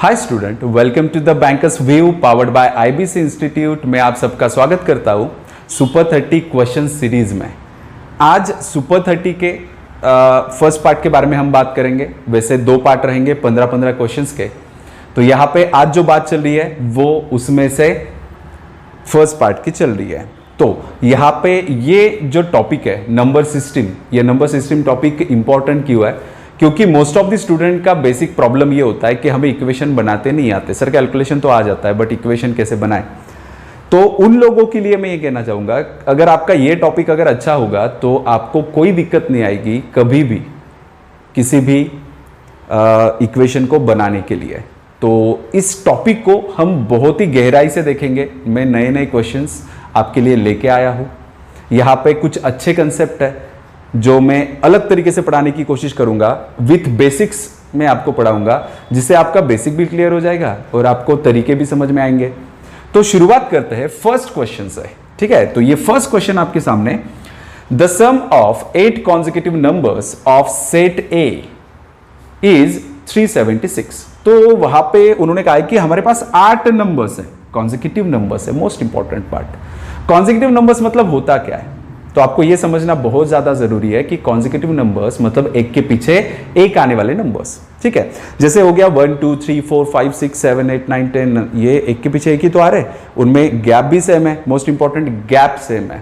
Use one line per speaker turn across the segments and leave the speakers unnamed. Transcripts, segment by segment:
Hi student, welcome to the Bankers View powered by IBC institute में आप सबका स्वागत करता हूं सुपर 30 क्वेश्चन सीरीज में। आज सुपर 30 के फर्स्ट पार्ट के बारे में हम बात करेंगे। वैसे दो पार्ट रहेंगे 15-15 क्वेश्चंस के। तो यहाँ पे आज जो बात चल रही है वो उसमें से फर्स्ट पार्ट की चल रही है। तो यहाँ पे ये जो टॉपिक है नंबर सिस्टम, ये नंबर सिस्टम टॉपिक इंपॉर्टेंट क्यों है? क्योंकि मोस्ट ऑफ द स्टूडेंट का बेसिक प्रॉब्लम ये होता है कि हमें इक्वेशन बनाते नहीं आते। सर कैलकुलेशन तो आ जाता है बट इक्वेशन कैसे बनाएं? तो उन लोगों के लिए मैं ये कहना चाहूँगा, अगर आपका ये टॉपिक अगर अच्छा होगा तो आपको कोई दिक्कत नहीं आएगी कभी भी किसी भी इक्वेशन को बनाने के लिए। तो इस टॉपिक को हम बहुत ही गहराई से देखेंगे। मैं नए नए क्वेश्चंस आपके लिए लेके आया हूँ। यहाँ पे कुछ अच्छे कंसेप्ट है जो मैं अलग तरीके से पढ़ाने की कोशिश करूंगा। विथ बेसिक्स में आपको पढ़ाऊंगा जिससे आपका बेसिक भी क्लियर हो जाएगा और आपको तरीके भी समझ में आएंगे। तो शुरुआत करते हैं फर्स्ट क्वेश्चन से, ठीक है? तो ये फर्स्ट क्वेश्चन आपके सामने, the sum of 8 consecutive numbers of set A is 376। तो वहां पे उन्होंने कहा कि हमारे पास 8 नंबर्स हैं, कॉन्जिक्यूटिव नंबर्स है। Most important part, consecutive numbers मतलब होता क्या है? तो आपको यह समझना बहुत ज्यादा जरूरी है कि कॉन्जिक्यूटिव नंबर्स मतलब एक के पीछे एक आने वाले नंबर्स, ठीक है? जैसे हो गया 1 2 3 4 5 6 7 8 9 10, ये एक के पीछे एक ही तो आ रहे, उनमें गैप भी सेम है। मोस्ट इंपॉर्टेंट, गैप सेम है।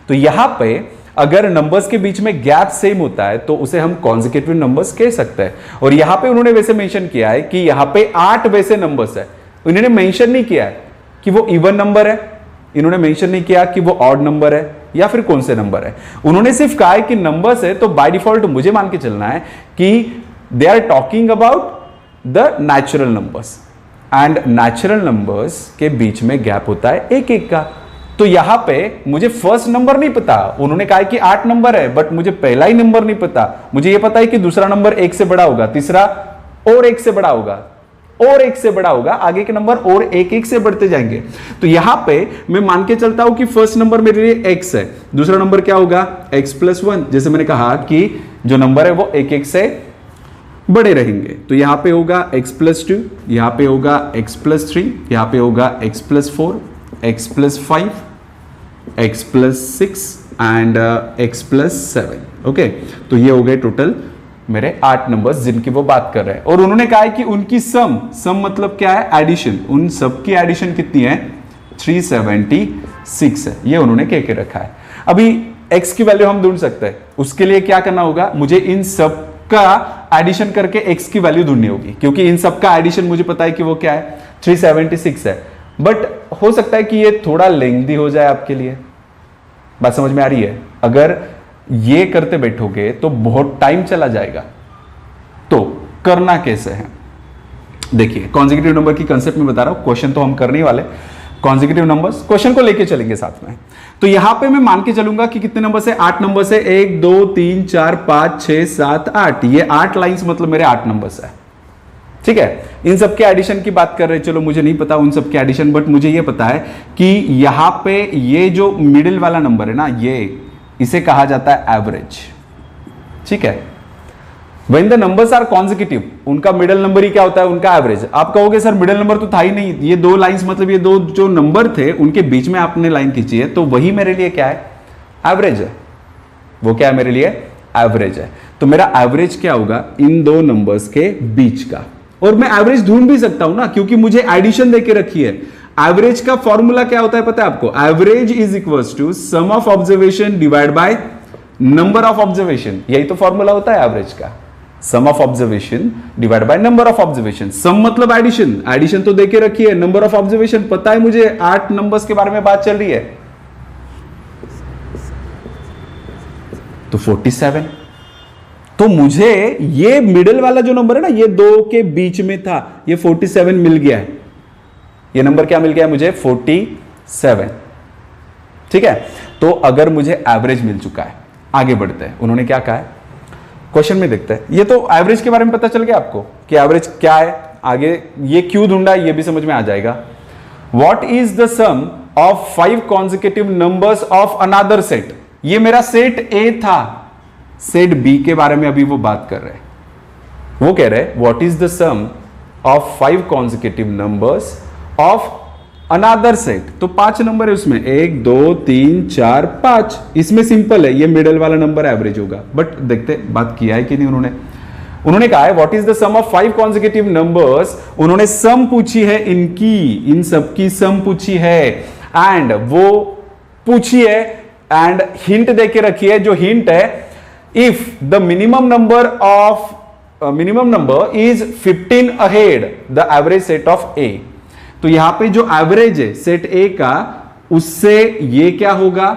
तो यहां पे अगर नंबर्स के बीच में गैप सेम होता है तो उसे हम कॉन्जिक्यूटिव नंबर्स कह सकते हैं। और यहां पे उन्होंने वैसे मेंशन किया है कि यहां पे 8 वैसे नंबर्स है। उन्होंने मेंशन नहीं किया है कि वो इवन नंबर है, इन्होंने मेंशन नहीं किया कि वो ऑड नंबर है या फिर कौन से नंबर है। उन्होंने सिर्फ कहा है कि नंबर्स है। तो बाय डिफॉल्ट मुझे मान के चलना है कि they are talking about the natural numbers, and natural numbers के बीच में गैप होता है एक एक का। तो यहां पे मुझे फर्स्ट नंबर नहीं पता, उन्होंने कहा कि 8 नंबर है बट मुझे पहला ही नंबर नहीं पता। मुझे यह पता है कि दूसरा नंबर 1 से बड़ा होगा, तीसरा और 1 से बड़ा होगा और 1 से बड़ा होगा, आगे के नंबर और 1-1 से बढ़ते जाएंगे। तो यहां पे मैं मान के चलता हूं कि फर्स्ट नंबर मेरे लिए x है, दूसरा नंबर क्या होगा x + 1। जैसे मैंने कहा कि जो नंबर है वो 1-1 से बड़े रहेंगे। तो यहां पे होगा x + 2, यहां पे होगा x + 3, यहां पे होगा x + 4, x + 5, x + 6 and x + 7। Okay, तो ये हो गए टोटल मेरे 8 नंबर्स जिनकी वो बात कर रहे हैं। और उन्होंने कहा है कि उनकी सम मतलब क्या है? एडिशन। उन सब की एडिशन कितनी है? 376 है। ये उन्होंने कह के रखा है। अभी x की वैल्यू हम ढूंढ सकते हैं। उसके लिए क्या करना होगा? मुझे इन सब का एडिशन करके x की वैल्यू ढूंढनी होगी, क्योंकि इन सब का एडिशन मुझे पता है कि वो क्या है, 376 है। बट हो सकता है कि ये थोड़ा लेंथी हो जाए आपके लिए। बात समझ में आ रही है? अगर ये करते बैठोगे तो बहुत टाइम चला जाएगा। तो करना कैसे है? देखिए, कॉन्जिक्यूटिव नंबर की कंसेप्ट में बता रहा हूं, क्वेश्चन तो हम करने वाले कॉन्जिक्यूटिव नंबर्स, क्वेश्चन को लेके चलेंगे साथ में। तो यहां पे मैं मान के चलूंगा कि कितने नंबर से? 8 नंबर से। 1 2 3 4 5 6 7 8, ये 8 लाइंस मतलब मेरे 8 नंबर्स है, ठीक है? इन सब के एडिशन की बात कर रहे हैं। चलो, मुझे नहीं पता उन सब के एडिशन, बट मुझे ये पता है कि यहां पे ये जो मिडिल वाला नंबर है ना, ये इसे कहा जाता है एवरेज, ठीक है? When the numbers are consecutive, उनका मिडिल नंबर ही क्या होता है? उनका एवरेज। आप कहोगे सर मिडिल नंबर तो था ही नहीं, ये 2 लाइंस मतलब ये 2 जो नंबर थे उनके बीच में आपने लाइन खींची है, तो वही मेरे लिए क्या है? एवरेज है। वो क्या है मेरे लिए? एवरेज है। तो मेरा एवरेज क्या होगा? इन 2 नंबर्स के बीच का। और मैं एवरेज ढूंढ भी सकता हूं ना, क्योंकि मुझे एडिशन देके रखी है। एवरेज का फॉर्मूला क्या होता है पता है आपको? Average is equals to sum of observation divide by number of observation. यही तो फॉर्मूला होता है एवरेज का, sum of observation divide by number of observation. सम मतलब एडिशन, एडिशन तो देके रखी है। नंबर ऑफ ऑब्जर्वेशन पता है मुझे, 8 नंबर्स के बारे में बात चल रही है, तो 47। तो मुझे ये मिडिल वाला जो नंबर है ना, ये 2 के बीच में था, ये 47 मिल गया है। ये नंबर क्या मिल गया है मुझे? 47, ठीक है? तो अगर मुझे एवरेज मिल चुका है, आगे बढ़ते हैं। उन्होंने क्या कहा है क्वेश्चन में, देखते हैं। ये तो एवरेज के बारे में पता चल गया आपको कि एवरेज क्या है। आगे ये क्यों ढूंढा ये भी समझ में आ जाएगा। What is the sum of 5 consecutive numbers of another set? ये मेरा सेट ए था, सेट बी के बारे में अभी वो बात कर रहे हैं। वो कह रहे हैं what is the sum of 5 consecutive numbers of another set. तो 5 नंबर है उसमें, 1 2 3 4 5। इसमें सिंपल है, ये मिडल वाला नंबर एवरेज होगा। बट देखते बात किया है कि नहीं उन्होंने कहा है what is the sum of 5 consecutive numbers. उन्होंने सम पूछी है इनकी, इन सबकी सम पूछी है, एंड वो पूछी है एंड हिंट देके रखी है। जो हिंट है, if the minimum number is 15 ahead the average set of A. तो यहां पे जो एवरेज है सेट ए का, उससे ये क्या होगा,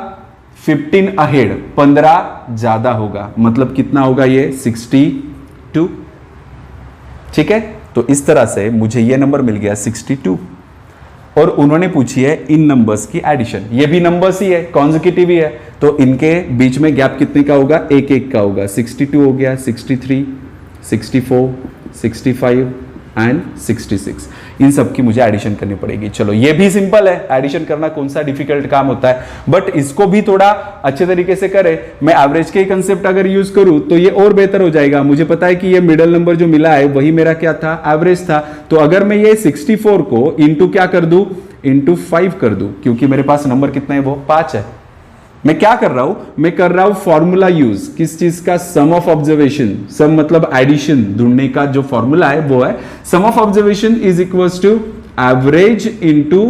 15 अहेड, 15 ज्यादा होगा। मतलब कितना होगा ये, 62। ठीक है, तो इस तरह से मुझे ये नंबर मिल गया 62। और उन्होंने पूछी है इन नंबर्स की एडिशन। ये भी नंबर्स ही है, कॉन्जिक्यूटिव ही है, तो इनके बीच में गैप कितने का होगा, एक एक का होगा। 62 हो गया, 63, 64, 65 एंड 66। इन सब की मुझे एडिशन करनी पड़ेगी। चलो ये भी सिंपल है, एडिशन करना कौन सा डिफिकल्ट काम होता है, बट इसको भी थोड़ा अच्छे तरीके से करें। मैं एवरेज के कंसेप्ट अगर यूज करूं तो ये और बेहतर हो जाएगा। मुझे पता है कि ये मिडल नंबर जो मिला है वही मेरा क्या था, एवरेज था। तो अगर मैं ये 64 को इंटू क्या कर दूं, इंटू 5 कर दूं, क्योंकि मेरे पास नंबर कितना है, वो 5 है। मैं क्या कर रहा हूं, मैं कर रहा हूं फॉर्मूला यूज, किस चीज का, सम ऑफ ऑब्जर्वेशन। सम मतलब एडिशन, ढूंढने का जो फॉर्मूला है वो है sum of observation is equals to average into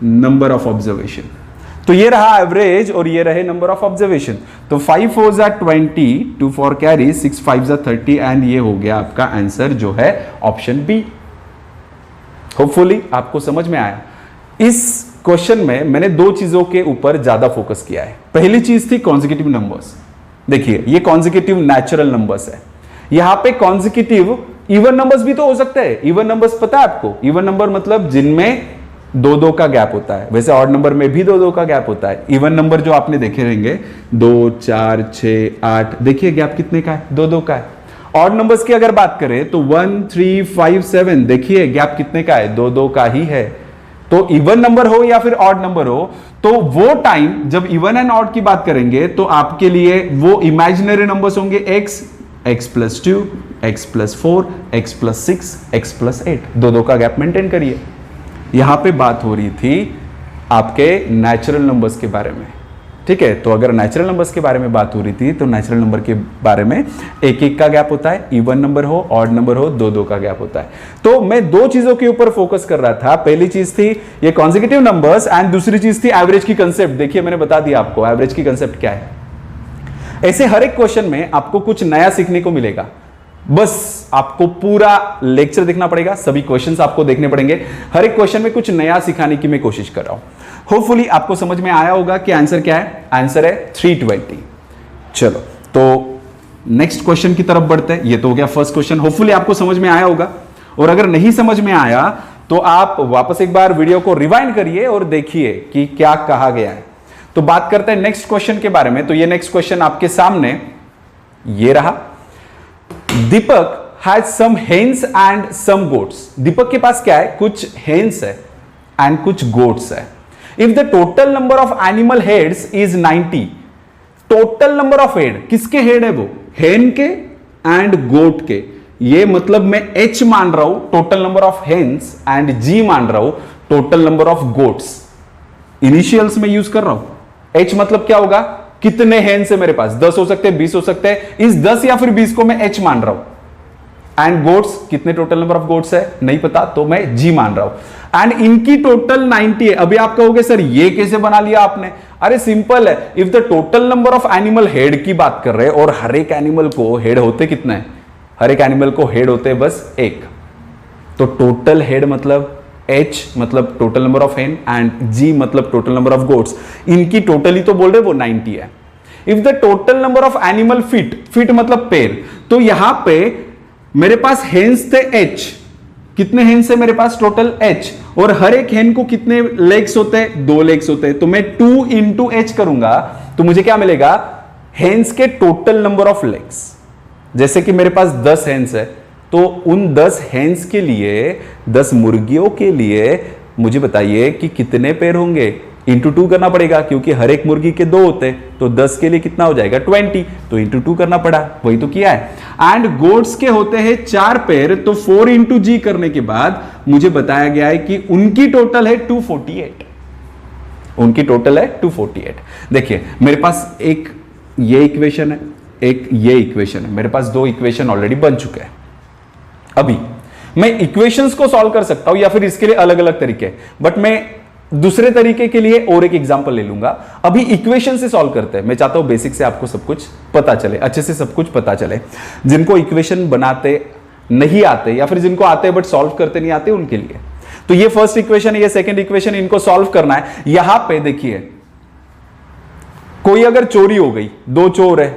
number of observation. तो ये रहा एवरेज और ये रहे नंबर ऑफ ऑब्जर्वेशन। तो 5 4 जा 20, 2 4 कैरी, 6 5 जा 30 एंड ये हो गया आपका आंसर जो है ऑप्शन बी। होपफुली आपको समझ में आया। इस क्वेश्चन में मैंने दो चीजों के ऊपर ज्यादा फोकस किया है। पहली चीज थी कॉन्जिक्यूटिव नंबर्स। देखिए ये कॉन्जिक्यूटिव नेचुरल नंबर्स है। यहां पे कॉन्जिक्यूटिव इवन नंबर्स भी तो हो सकते हैं। इवन नंबर्स पता है आपको, इवन नंबर मतलब जिनमें 2-2 का गैप होता है। वैसे ऑड नंबर में भी 2-2 का गैप होता है। इवन नंबर जो आपने देखे रहेंगे 2 4 6 8, देखिए गैप कितने का है, 2-2 का है। ऑड नंबर्स की अगर बात करें तो 1 3 5 7, देखिए गैप कितने का है, 2-2 का ही है। तो इवन नंबर हो या फिर ऑड नंबर हो, तो वो टाइम जब इवन एंड ऑड की बात करेंगे तो आपके लिए वो इमेजिनरी नंबर्स होंगे x, x+2, x+4, x+6, x+8। 2-2 का गैप मेंटेन करिए। यहां पे बात हो रही थी आपके नेचुरल नंबर्स के बारे में। ठीक है, तो अगर नेचुरल नंबर्स के बारे में बात हो रही थी तो नेचुरल नंबर के बारे में 1-1 का गैप होता है, इवन नंबर हो ऑड नंबर हो 2-2 का गैप होता है। तो मैं दो चीजों के ऊपर फोकस कर रहा था। पहली चीज थी ये कॉन्जिक्यूटिव नंबर्स एंड दूसरी चीज थी एवरेज की कंसेप्ट। देखिए मैंने बता दिया आपको एवरेज की कंसेप्ट क्या है। ऐसे हर एक क्वेश्चन में आपको कुछ नया सीखने को मिलेगा। बस आपको पूरा लेक्चर देखना पड़ेगा, सभी क्वेश्चंस आपको देखने पड़ेंगे। हर एक क्वेश्चन में कुछ नया सिखाने की मैं कोशिश कर रहा हूं। होपफुली आपको समझ में आया होगा कि आंसर क्या है। आंसर है 320। चलो तो नेक्स्ट क्वेश्चन की तरफ बढ़ते हैं। ये तो हो गया फर्स्ट क्वेश्चन, होपफुली आपको समझ में आया होगा। और अगर नहीं समझ में आया तो आप वापस एक बार वीडियो को रिवाइंड करिए और देखिए कि क्या कहा गया है। तो बात करते हैं नेक्स्ट क्वेश्चन के बारे में। तो ये नेक्स्ट क्वेश्चन आपके सामने ये रहा। Deepak has some hens and some goats. Deepak के पास क्या है, कुछ हेन्स है एंड कुछ गोट्स है। If the total number of animal heads is 90, total number of head, किसके हेड है वो, हेन के एंड गोट के। ये मतलब मैं H मान रहा हूं total number of hens and G मान रहा हूं total number of goats. Initials में यूज कर रहा हूं। H मतलब क्या होगा, कितने हेन्स है मेरे पास, 10 हो सकते हैं, 20 हो सकते हैं। इस 10 या फिर 20 को मैं H मान रहा हूं। एंड गोट्स, कितने टोटल नंबर ऑफ गोट्स है नहीं पता, तो मैं G मान रहा हूं। एंड इनकी टोटल 90 है। अभी आप कहोगे सर ये कैसे बना लिया आपने। अरे सिंपल है, if the total number of animal head की बात कर रहे हैं और हर एक एनिमल को हेड होते कितने हैं, हर एक एनिमल को हेड होते हैं बस एक। तो टोटल हेड मतलब H मतलब टोटल नंबर ऑफ हेन एंड G मतलब टोटल नंबर ऑफ गोट्स। इनकी टोटली तो बोल रहे वो 90 है। If the total number of animal feet, feet मतलब पैर, तो यहां पे मेरे पास हेन्स थे H, कितने हेन्स है मेरे पास टोटल H, और हर एक हेन को कितने लेग्स होते हैं, 2 लेग्स होते हैं। तो मैं 2 इंटू H करूंगा तो मुझे क्या मिलेगा, हेन्स के टोटल नंबर ऑफ लेग्स। जैसे कि मेरे पास 10 हेन्स है तो उन 10 हेन्स के लिए, 10 मुर्गियों के लिए मुझे बताइए कि कितने पैर होंगे, इंटू 2 करना पड़ेगा, क्योंकि हर एक मुर्गी के 2 होते हैं, तो 10 के लिए कितना हो जाएगा 20, तो इंटू 2 करना पड़ा, वही तो किया है। एंड गोट्स के होते हैं 4 पैर, तो 4 इंटू जी करने के बाद मुझे बताया गया है कि उनकी टोटल है 248, उनकी टोटल है 248। देखिए मेरे पास एक ये इक्वेशन है, एक ये इक्वेशन है, मेरे पास 2 इक्वेशन ऑलरेडी बन चुके हैं। अभी मैं इक्वेशंस को सॉल्व कर सकता हूं या फिर इसके लिए अलग अलग तरीके, बट मैं दूसरे तरीके के लिए और एक एग्जांपल ले लूंगा। अभी इक्वेशन से सॉल्व करते हैं। मैं चाहता हूं बेसिक से आपको सब कुछ पता चले, अच्छे से सब कुछ पता चले। जिनको इक्वेशन बनाते नहीं आते या फिर जिनको आते हैं बट सॉल्व करते नहीं आते उनके लिए। तो ये फर्स्ट इक्वेशन है, ये सेकंड इक्वेशन, इनको सॉल्व करना है। यहां पे देखिए कोई अगर चोरी हो गई, 2 चोर है,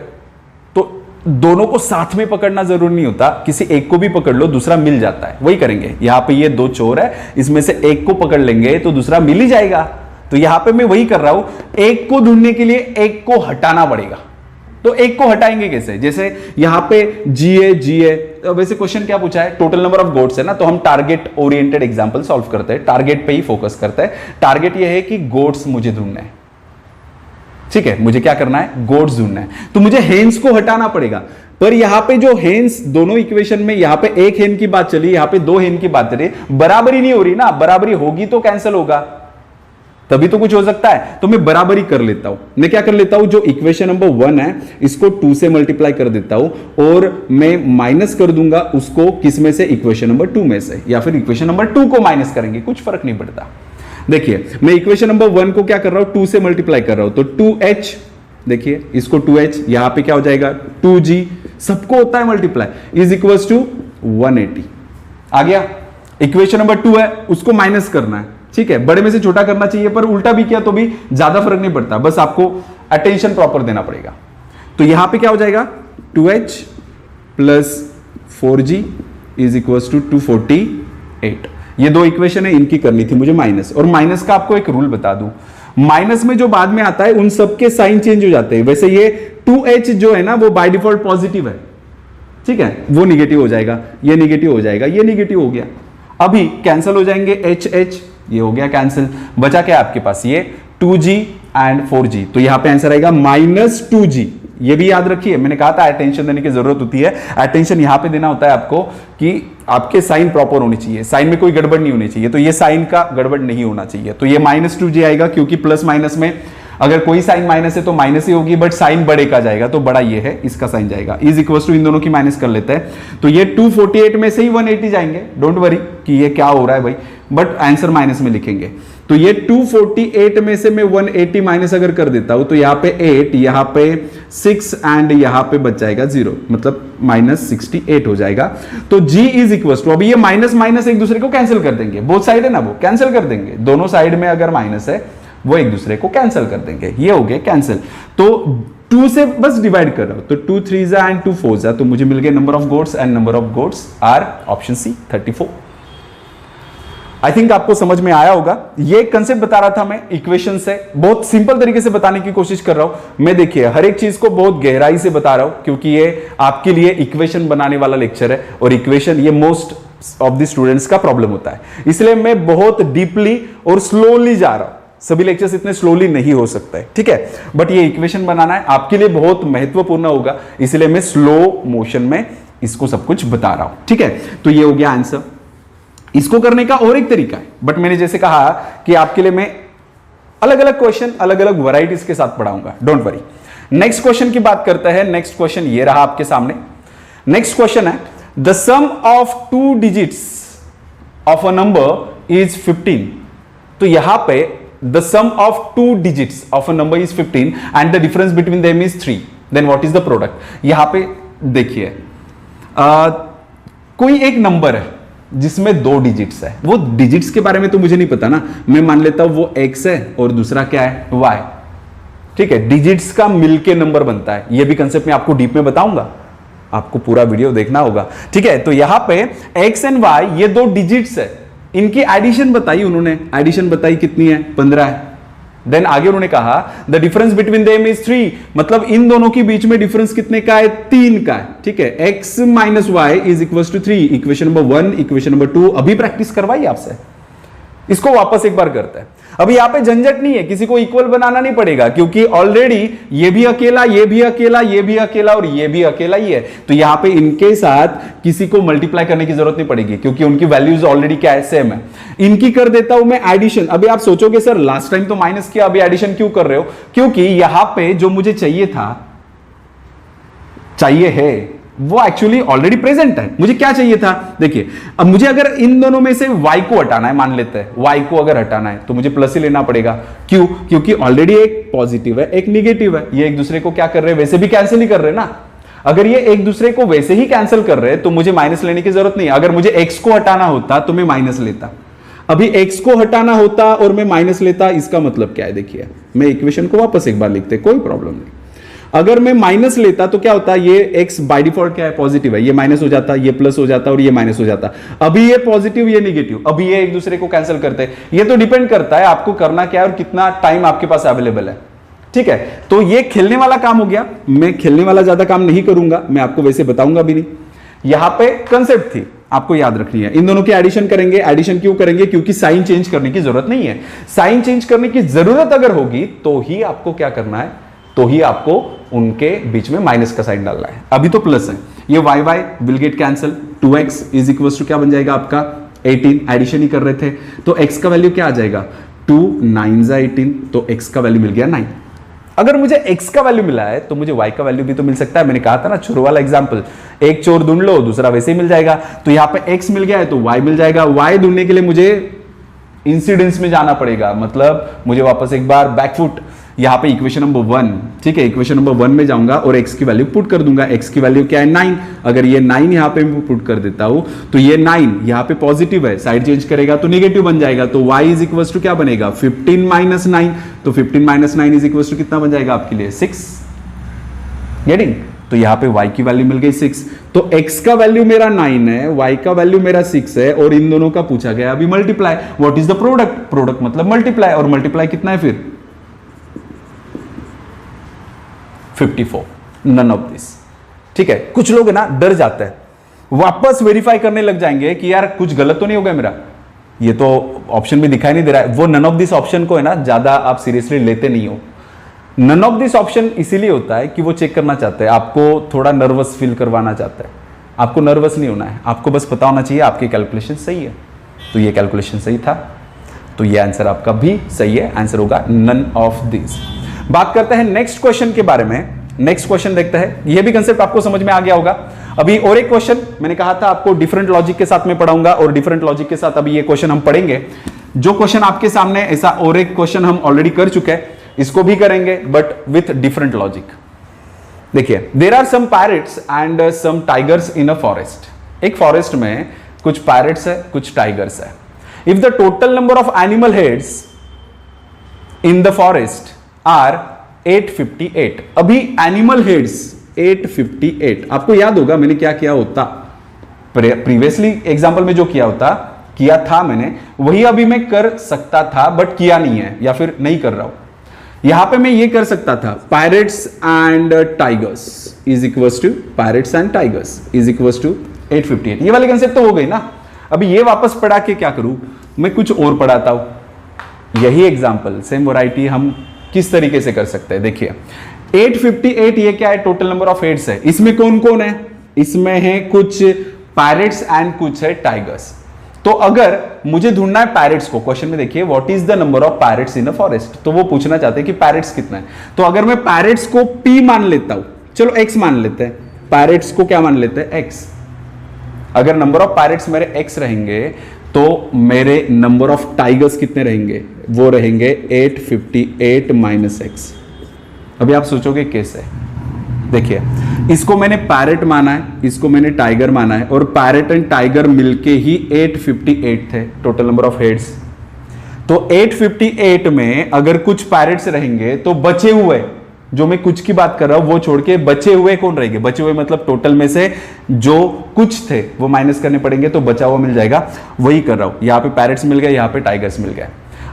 तो दोनों को साथ में पकड़ना जरूरी नहीं होता, किसी एक को भी पकड़ लो दूसरा मिल जाता है, वही करेंगे। यहां पे ये 2 चोर है, इसमें से एक को पकड़ लेंगे तो दूसरा मिल ही जाएगा। तो यहां पे मैं वही कर रहा हूं, एक को ढूंढने के लिए एक को हटाना पड़ेगा। तो एक को हटाएंगे कैसे? जैसे यहां पे जी है, वैसे क्वेश्चन क्या पूछा है, टोटल नंबर ऑफ गोट्स है ना, तो हम टारगेट ओरिएंटेड एग्जांपल सॉल्व करते हैं, टारगेट पे ही फोकस करते हैं। टारगेट ये है कि गोट्स मुझे ढूंढना है, ठीक है, मुझे क्या करना है, गोट्स ढूंढना है। तो मुझे हेन्स को हटाना पड़ेगा, पर यहां पे जो हेन्स दोनों इक्वेशन में, यहां पे 1 हेन की बात चली, यहां पे 2 हेन की बात चली, बराबरी नहीं हो रही ना, बराबरी होगी तो कैंसिल होगा, तभी तो कुछ हो सकता है। तो मैं बराबरी कर लेता हूं, मैं क्या कर लेता हूं, जो इक्वेशन नंबर 1 है इसको 2 से मल्टीप्लाई कर देता हूं और मैं माइनस कर दूंगा उसको किस में से, इक्वेशन नंबर 2 में से, या फिर इक्वेशन नंबर 2 को माइनस करेंगे, कुछ फर्क नहीं पड़ता। देखिए मैं इक्वेशन नंबर 1 को क्या कर रहा हूं, 2 से मल्टीप्लाई कर रहा हूं, तो 2h, देखिए इसको 2h, यहां पे क्या हो जाएगा 2g, सबको होता है मल्टीप्लाई, इज इक्वल्स टू 180। आ गया। इक्वेशन नंबर 2 है उसको माइनस करना है, ठीक है, बड़े में से छोटा करना चाहिए, पर उल्टा भी किया तो भी ज्यादा फर्क नहीं पड़ता, बस आपको अटेंशन प्रॉपर देना पड़ेगा। तो यहां पे क्या हो जाएगा 2h plus 4g is equals to 248। ये 2 इक्वेशन है, इनकी करनी थी मुझे माइनस, और माइनस का आपको एक रूल बता दूं, माइनस में जो बाद में आता है उन सबके साइन चेंज हो जाते हैं। वैसे ये 2h जो है ना वो बाय डिफॉल्ट पॉजिटिव है, ठीक है, वो निगेटिव हो जाएगा, ये निगेटिव हो जाएगा, ये निगेटिव हो गया, अभी कैंसिल हो जाएंगे h, ये हो गया कैंसिल। बचा क्या आपके पास, ये 2g एंड 4g, तो यहां पे आंसर आएगा -2g। ये भी याद रखिए, मैंने कहा था अटेंशन देने की जरूरत होती है, अटेंशन यहां पे देना होता है आपको कि आपके साइन प्रॉपर होनी चाहिए, साइन में कोई गड़बड़ नहीं होनी चाहिए, तो ये साइन का गड़बड़ नहीं होना चाहिए। तो ये -2g आएगा, क्योंकि प्लस माइनस में अगर कोई साइन माइनस है तो माइनस ही होगी, बट साइन बड़े का जाएगा, तो बड़ा ये है, इसका साइन जाएगा, इज इक्वल टू इन दोनों की माइनस कर लेते हैं, तो ये 248 में से ही 180 जाएंगे, डोंट वरी कि ये क्या हो रहा है भाई, बट आंसर माइनस में लिखेंगे। तो ये 248 में से मैं 180 माइनस अगर कर देता हूं तो यहां पे 8, यहां पे 6 एंड यहां पे बच जाएगा 0, मतलब -68 हो जाएगा। तो g इज इक्वल टू, अभी ये माइनस माइनस एक दूसरे को कैंसिल कर देंगे, बोथ साइड है ना, वो कैंसिल कर देंगे, दोनों साइड में अगर माइनस है वो एक दूसरे को कैंसिल कर देंगे, ये हो गए कैंसिल। तो 2 से बस डिवाइड कर रहा हूं, तो 2 3 एंड 2 4 तो मुझे मिल गए number of goats, and number of goats are option C 34। I think आपको समझ में आया होगा। ये कंसेप्ट बता रहा था मैं इक्वेशन से, बहुत सिंपल तरीके से बताने की कोशिश कर रहा हूं मैं। देखिए हर एक चीज को बहुत गहराई से बता रहा हूं, क्योंकि ये आपके लिए इक्वेशन बनाने वाला लेक्चर है, और इक्वेशन ये मोस्ट ऑफ द स्टूडेंट्स का प्रॉब्लम होता है, इसलिए मैं बहुत डीपली और स्लोली जा रहा हूं। सभी लेक्चर्स इतने स्लोली नहीं हो सकते, ठीक है, बट ये इक्वेशन बनाना है आपके लिए बहुत महत्वपूर्ण होगा, इसलिए मैं स्लो मोशन में इसको सब कुछ बता रहा हूं, ठीक है। तो ये हो गया आंसर। इसको करने का और एक तरीका है, बट मैंने जैसे कहा कि आपके लिए मैं अलग अलग क्वेश्चन अलग अलग वैरायटीज के साथ पढ़ाऊंगा, डोंट वरी। नेक्स्ट क्वेश्चन की बात करते हैं। नेक्स्ट क्वेश्चन ये रहा आपके सामने। नेक्स्ट क्वेश्चन है, the sum of 2 digits of a number is 15। तो यहां पे the sum of 2 digits of a number is 15 and the difference between them is 3, then what is the product. यहां पे देखिए कोई एक नंबर है जिसमें 2 डिजिट्स है, वो डिजिट्स के बारे में तो मुझे नहीं पता ना, मैं मान लेता हूं वो x है और दूसरा क्या है y, ठीक है, डिजिट्स का मिलके नंबर बनता है। ये भी कंसेप्ट मैं आपको डीप में बताऊंगा, आपको पूरा वीडियो देखना होगा, ठीक है। तो यहां पे x एंड y ये 2 डिजिट्स है, इनकी एडिशन बताई उन्होंने, एडिशन बताई कितनी है, 15 है। देन आगे उन्होंने कहा the difference between them is 3, मतलब इन दोनों के बीच में डिफरेंस कितने का है, 3 का है, ठीक है। x minus Y is equal to 3, equation number 1, equation number 2 अभी प्रैक्टिस करवाई आपसे, इसको वापस एक बार करते हैं। अभी यहां पे झंझट नहीं है, किसी को इक्वल बनाना नहीं पड़ेगा, क्योंकि ऑलरेडी ये भी अकेला, ये भी अकेला, ये भी अकेला और ये भी अकेला ही है। तो यहां पे इनके साथ किसी को मल्टीप्लाई करने की जरूरत नहीं पड़ेगी, क्योंकि उनकी वैल्यूज ऑलरेडी क्या है, सेम है। इनकी कर देता हूं मैं एडिशन। अभी आप सोचोगे सर लास्ट टाइम तो माइनस किया, अभी एडिशन क्यों कर रहे हो? क्योंकि यहां पे जो मुझे चाहिए है वो एक्चुअली ऑलरेडी प्रेजेंट है। मुझे क्या चाहिए था, देखिए अब मुझे अगर इन दोनों में से y को हटाना है, मान लेते हैं y को अगर हटाना है तो मुझे प्लस ही लेना पड़ेगा। क्यों? क्योंकि ऑलरेडी एक पॉजिटिव है एक निगेटिव है, ये एक दूसरे को क्या कर रहे हैं, वैसे भी कैंसिल ही कर रहे हैं ना। अगर ये एक दूसरे को वैसे ही कैंसिल कर रहे हैं तो मुझे माइनस लेने की जरूरत नहीं। अगर मुझे x को हटाना होता तो मैं माइनस लेता, अभी x को हटाना होता और मैं माइनस लेता। इसका मतलब क्या है, देखिए मैं इक्वेशन को वापस एक बार लिखते, कोई प्रॉब्लम नहीं। अगर मैं माइनस लेता तो क्या होता, ये x बाय डिफॉल्ट क्या है, पॉजिटिव है, ये माइनस हो जाता, ये प्लस हो जाता और ये माइनस हो जाता। अभी ये पॉजिटिव ये निगेटिव, अभी ये एक दूसरे को कैंसिल करते हैं। ये तो डिपेंड करता है आपको करना क्या है और कितना टाइम आपके पास अवेलेबल है। ठीक है, तो ये खेलने वाला काम हो गया। मैं खेलने वाला ज्यादा काम नहीं करूंगा, मैं आपको वैसे बताऊंगा भी नहीं। यहां पे कंसेप्ट थी, आपको याद रखनी है। इन दोनों की एडिशन करेंगे। एडिशन क्यों करेंगे? क्योंकि साइन चेंज करने की जरूरत नहीं है। साइन चेंज करने की जरूरत अगर होगी तो ही आपको क्या करना है, तो ही आपको उनके बीच में माइनस का साइन डालना है। अभी तो प्लस है, ये Y Y will get cancel. 2x is equal to क्या बन जाएगा आपका 18। एडिशन ही कर रहे थे तो x का वैल्यू क्या आ जाएगा 2 9 18, तो x का वैल्यू मिल गया 9। अगर मुझे x का वैल्यू मिला है तो मुझे y का वैल्यू भी तो मिल सकता है। मैंने कहा था ना चोर वाला एग्जांपल, एक चोर ढूंढ लो दूसरा वैसे ही मिल जाएगा। तो यहां पे x मिल गया है तो y मिल जाएगा। y ढूंढने के लिए मुझे इंसिडेंस में जाना पड़ेगा, मतलब मुझे वापस एक बार बैकफुट, यहां पे इक्वेशन नंबर 1, ठीक है, इक्वेशन नंबर 1 में जाऊंगा और x की वैल्यू पुट कर दूंगा। x की वैल्यू क्या है 9। अगर ये 9 यहां पे मैं पुट कर देता हूं तो ये 9 यहां पे पॉजिटिव है, साइड चेंज करेगा तो नेगेटिव बन जाएगा। तो y इज इक्वल टू क्या बनेगा 15 माइनस 9। तो 15 माइनस 9 इज इक्वल टू कितना बन जाएगा आपके लिए 6। गेटिंग? तो यहां पे y की वैल्यू मिल गई 6। तो x का वैल्यू मेरा 9 है, y का वैल्यू मेरा 6 है और इन दोनों का पूछा गया अभी multiply. What is the product? Product मतलब मल्टीप्लाई, और मल्टीप्लाई कितना है फिर 54। None of this. ठीक है, कुछ लोग ना डर जाते हैं, वापस वेरीफाई करने लग जाएंगे कि यार कुछ गलत तो नहीं हो गया मेरा, ये तो ऑप्शन भी दिखाई नहीं दे रहा है। वो नन ऑफ दिस ऑप्शन को है ना ज्यादा आप सीरियसली लेते नहीं हो। नन ऑफ दिस ऑप्शन इसीलिए होता है कि वो चेक करना चाहते हैं, आपको थोड़ा नर्वस फील करवाना चाहता है। आपको नर्वस नहीं होना है, आपको बस पता होना चाहिए आपकी कैलकुलेशन सही है। तो ये कैलकुलेशन सही था, तो ये आंसर आपका भी सही है। आंसर होगा नन ऑफ दिस। बात करते हैं नेक्स्ट क्वेश्चन के बारे में। नेक्स्ट क्वेश्चन देखते हैं, ये भी कंसेप्ट आपको समझ में आ गया होगा। अभी और एक क्वेश्चन मैंने कहा था आपको डिफरेंट लॉजिक के साथ में पढ़ाऊंगा, और डिफरेंट लॉजिक के साथ अभी ये क्वेश्चन हम पढ़ेंगे। जो क्वेश्चन आपके सामने ऐसा और एक क्वेश्चन हम ऑलरेडी कर चुके हैं, इसको भी करेंगे बट विथ डिफरेंट लॉजिक। देखिए, there are some parrots and some tigers in a forest. एक फॉरेस्ट में कुछ पैरट्स है कुछ टाइगर्स है। If the total number of animal heads in the forest are 858। अभी एनिमल हेड्स 858, आपको याद होगा मैंने क्या किया होता, प्रीवियसली एग्जांपल में जो किया था मैंने, वही अभी मैं कर सकता था बट किया नहीं है, या फिर नहीं कर रहा हूं। यहां पे मैं ये कर सकता था parrots and tigers is equal to, parrots and tigers is equal to 858। ये वाली कंसेप्ट तो हो गई ना। अभी ये वापस पढ़ा के क्या करूं, मैं कुछ और पढ़ाता हूं। यही एग्जांपल सेम वैरायटी हम किस तरीके से कर सकते हैं, देखिए 858 ये क्या है, टोटल नंबर ऑफ हेड्स है। इसमें कौन कौन है, इसमें है कुछ पैरट्स एंड कुछ है टाइगर्स। तो अगर मुझे ढूंढना है पैरट्स को, क्वेश्चन में देखिए what is the number of parrots in a forest, तो वो पूछना चाहते हैं कि पैरट्स कितना है। तो अगर मैं पैरट्स को p मान लेता हूं, चलो x मान लेते हैं, पैरट्स को क्या मान लेते हैं x। अगर नंबर ऑफ पैरट्स मेरे x रहेंगे तो मेरे नंबर ऑफ टाइगर्स कितने रहेंगे, वो रहेंगे 858 माइनस x। अभी आप सोचोगे कैसे, देखिए इसको मैंने पैरट माना है, इसको मैंने टाइगर माना है, और पैरट एंड टाइगर मिलके ही 858 थे टोटल नंबर ऑफ हेड्स। तो 858 में अगर कुछ पैरट्स रहेंगे तो बचे हुए, जो मैं कुछ की बात कर रहा हूं वो छोड़ के बचे हुए कौन रहेंगे, बचे हुए मतलब टोटल में से जो कुछ थे वो माइनस करने पड़ेंगे तो बचा हुआ मिल जाएगा, वही कर रहा हूं। यहां पे पैरट्स मिल गए, यहां पे टाइगर्स मिल गए।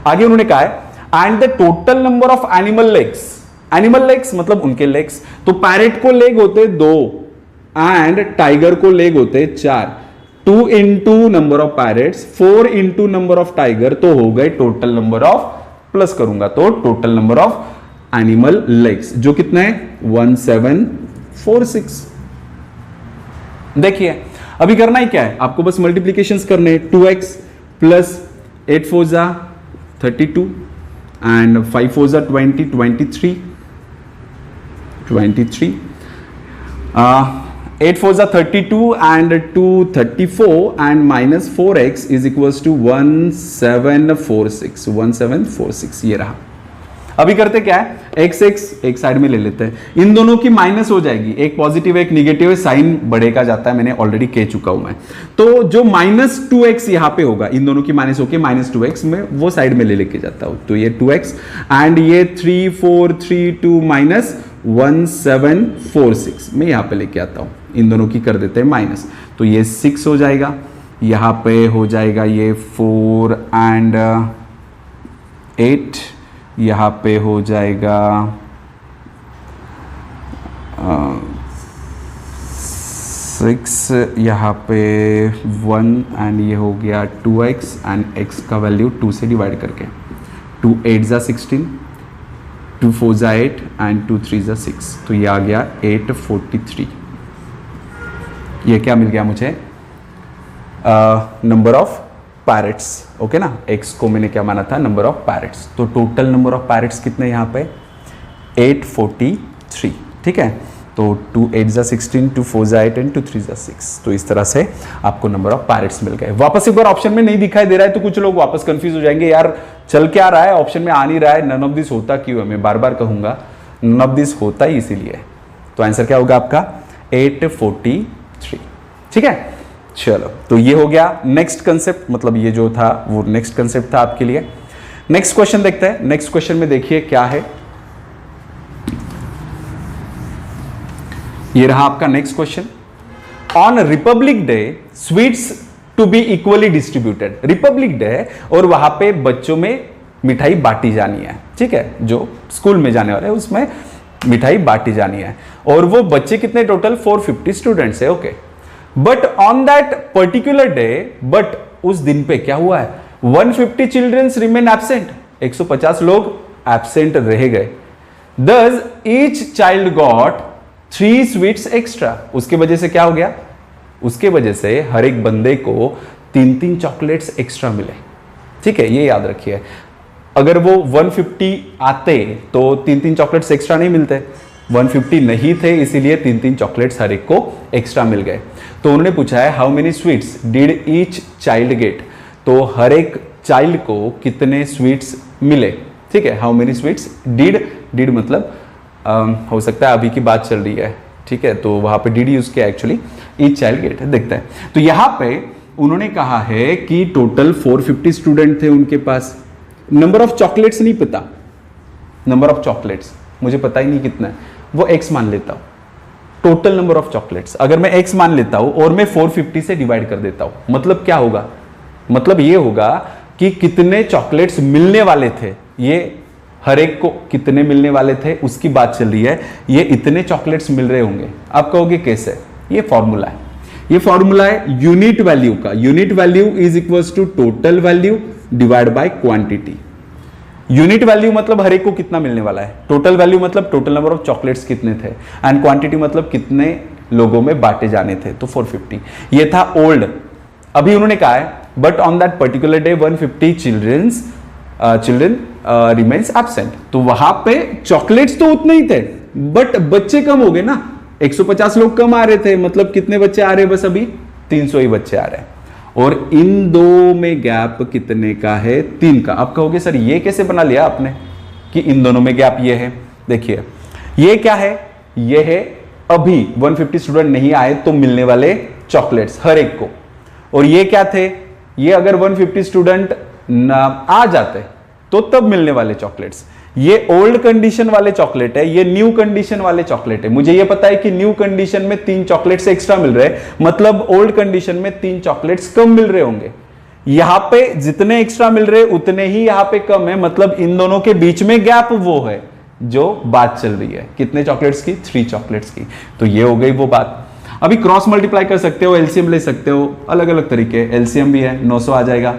आगे उन्होंने कहा है and the total number of animal legs, animal legs मतलब उनके लेग्स। तो पैरट को लेग होते 2 एंड टाइगर को लेग होते 4। 2 into number of parrots 4 into number of tiger, तो हो गए टोटल नंबर ऑफ प्लस करूंगा तो total number of animal legs जो कितना है 1746। देखिए अभी करना ही क्या है, आपको बस मल्टीप्लीकेशंस करने हैं। 2x प्लस 8 4 जा 32 एंड 5 4 जा 20 23 8 4 जा 32 and 2 34 and minus 4x is equals to 1746 ये रहा। अभी करते क्या है, x एक साइड में ले लेते हैं, इन दोनों की माइनस हो जाएगी, एक पॉजिटिव एक निगेटिव है, साइन बढ़ेगा जाता है, मैंने ऑलरेडी कह चुका हूं मैं। तो जो माइनस 2x यहां पे होगा, इन दोनों की माइनस होके माइनस 2x में वो साइड में ले लेके जाता हूं, तो ये 2x एंड ये 3432 माइनस 1746 मैं यहां पे लेके आता हूं, इन दोनों की कर देते हैं माइनस, तो ये 6 हो जाएगा, यहां पे हो जाएगा ये 4 एंड 8, यहाँ पे हो जाएगा 6, यहाँ पे 1 एंड ये हो गया 2x एंड x का वैल्यू 2 से डिवाइड करके 2 8 जा 16, 2 4 जा 8 एंड 2 3 जा 6, तो ये आ गया 843। ये क्या मिल गया मुझे, नंबर ऑफ पैरेट्स। ओके ना, x को मैंने क्या माना था, नंबर ऑफ पैरेट्स, तो टोटल नंबर ऑफ पैरेट्स कितने यहाँ पे 843। ठीक है, तो 2 8 जा 16, 2 4 जा 8 एंड 2 3 जा 6, तो इस तरह से आपको नंबर ऑफ पैरेट्स मिल गए। वापस एक बार ऑप्शन में नहीं दिखाई दे रहा है तो कुछ लोग वापस कंफ्यूज हो जाएंगे, यार चल क्या रहा है, ऑप्शन में आ नहीं रहा है, नन ऑफ दिस होता क्यों है, मैं बार बार कहूंगा नन ऑफ दिस होता ही इसीलिए। तो आंसर क्या होगा आपका 843। ठीक है, चलो तो ये हो गया नेक्स्ट कंसेप्ट, मतलब ये जो था वो नेक्स्ट कंसेप्ट था आपके लिए। नेक्स्ट क्वेश्चन देखते हैं। नेक्स्ट क्वेश्चन में देखिए क्या है, ये रहा आपका next question. On Republic Day sweets to be equally distributed. Republic Day है और वहां पे बच्चों में मिठाई बांटी जानी है। ठीक है, जो स्कूल में जाने वाले हैं उसमें मिठाई बांटी जानी है, और वो बच्चे कितने टोटल 450 स्टूडेंट्स है। Okay, but on that particular day, but उस दिन पे क्या हुआ है, 150 चिल्ड्रंस रिमेन एब्सेंट, 150 लोग एब्सेंट रह गए। दस each child got 3 sweets extra. उसके वजह से क्या हो गया, उसके वजह से हर एक बंदे को 3-3 चॉकलेट्स एक्स्ट्रा मिले। ठीक है, ये याद रखिए, अगर वो 150 आते तो 3-3 चॉकलेट्स एक्स्ट्रा नहीं मिलते, 150 नहीं थे इसीलिए 3-3 चॉकलेट्स हर एक को एक्स्ट्रा मिल गए। तो उन्होंने पूछा है how many sweets did each child gate, तो हर एक चाइल्ड को कितने स्वीट्स मिले। ठीक है, हाउ मेनी स्वीट्स डिड मतलब हो सकता है अभी की बात चल रही है। ठीक है, तो वहां पे डिड यूज किया एक्चुअली, ईच चाइल्ड गेट देखते हैं। तो यहां पे उन्होंने कहा है कि टोटल 450 स्टूडेंट थे उनके पास, नंबर ऑफ चॉकलेट्स नहीं पता, नंबर ऑफ चॉकलेट्स मुझे पता ही नहीं कितना है, वो x मान लेता हूं। टोटल नंबर ऑफ चॉकलेट्स अगर मैं x मान लेता हूं और मैं 450 से डिवाइड कर देता हूं, मतलब क्या होगा, मतलब ये होगा कि कितने चॉकलेट्स मिलने वाले थे, ये हर एक को कितने मिलने वाले थे उसकी बात चल रही है, ये इतने चॉकलेट्स मिल रहे होंगे। आप कहोगे कैसे, ये फॉर्मूला है, ये फॉर्मूला है यूनिट वैल्यू का। Unit value is equals to total value divide by quantity. Unit value मतलब हर एक को कितना मिलने वाला है, टोटल वैल्यू मतलब टोटल नंबर ऑफ चॉकलेट्स कितने थे, एंड क्वांटिटी मतलब कितने लोगों में बांटे जाने थे, तो 450। ये था ओल्ड। अभी उन्होंने कहा है but on that particular day 150 children remains absent, तो वहां पे चॉकलेट्स तो उतने ही थे बट बच्चे कम हो गए ना, 150 लोग कम आ रहे थे, मतलब कितने बच्चे आ रहे हैं, बस अभी 300 ही बच्चे आ रहे हैं, और इन दो में गैप कितने का है, 3 का। आप कहोगे सर ये कैसे बना लिया आपने कि इन दोनों में गैप ये है। देखिए ये क्या है, ये है अभी 150 स्टूडेंट नहीं आए तो मिलने वाले चॉकलेट्स हर एक को, और ये क्या थे, ये अगर 150 स्टूडेंट आ जाते तो तब मिलने वाले चॉकलेट्स। ये ओल्ड कंडीशन वाले चॉकलेट है, ये न्यू कंडीशन वाले चॉकलेट है। मुझे ये पता है कि न्यू कंडीशन में 3 चॉकलेट्स एक्स्ट्रा मिल रहे हैं, मतलब ओल्ड कंडीशन में 3 चॉकलेट्स कम मिल रहे होंगे। यहां पे जितने एक्स्ट्रा मिल रहे उतने ही यहां पे कम है, मतलब इन दोनों के बीच में गैप वो है जो बात चल रही है। कितने चॉकलेट्स की, 3 चॉकलेट्स की। तो ये हो गई वो बात। अभी क्रॉस मल्टीप्लाई कर सकते हो, एलसीएम ले सकते हो, अलग अलग तरीके। एलसीएम भी है, 900 आ जाएगा,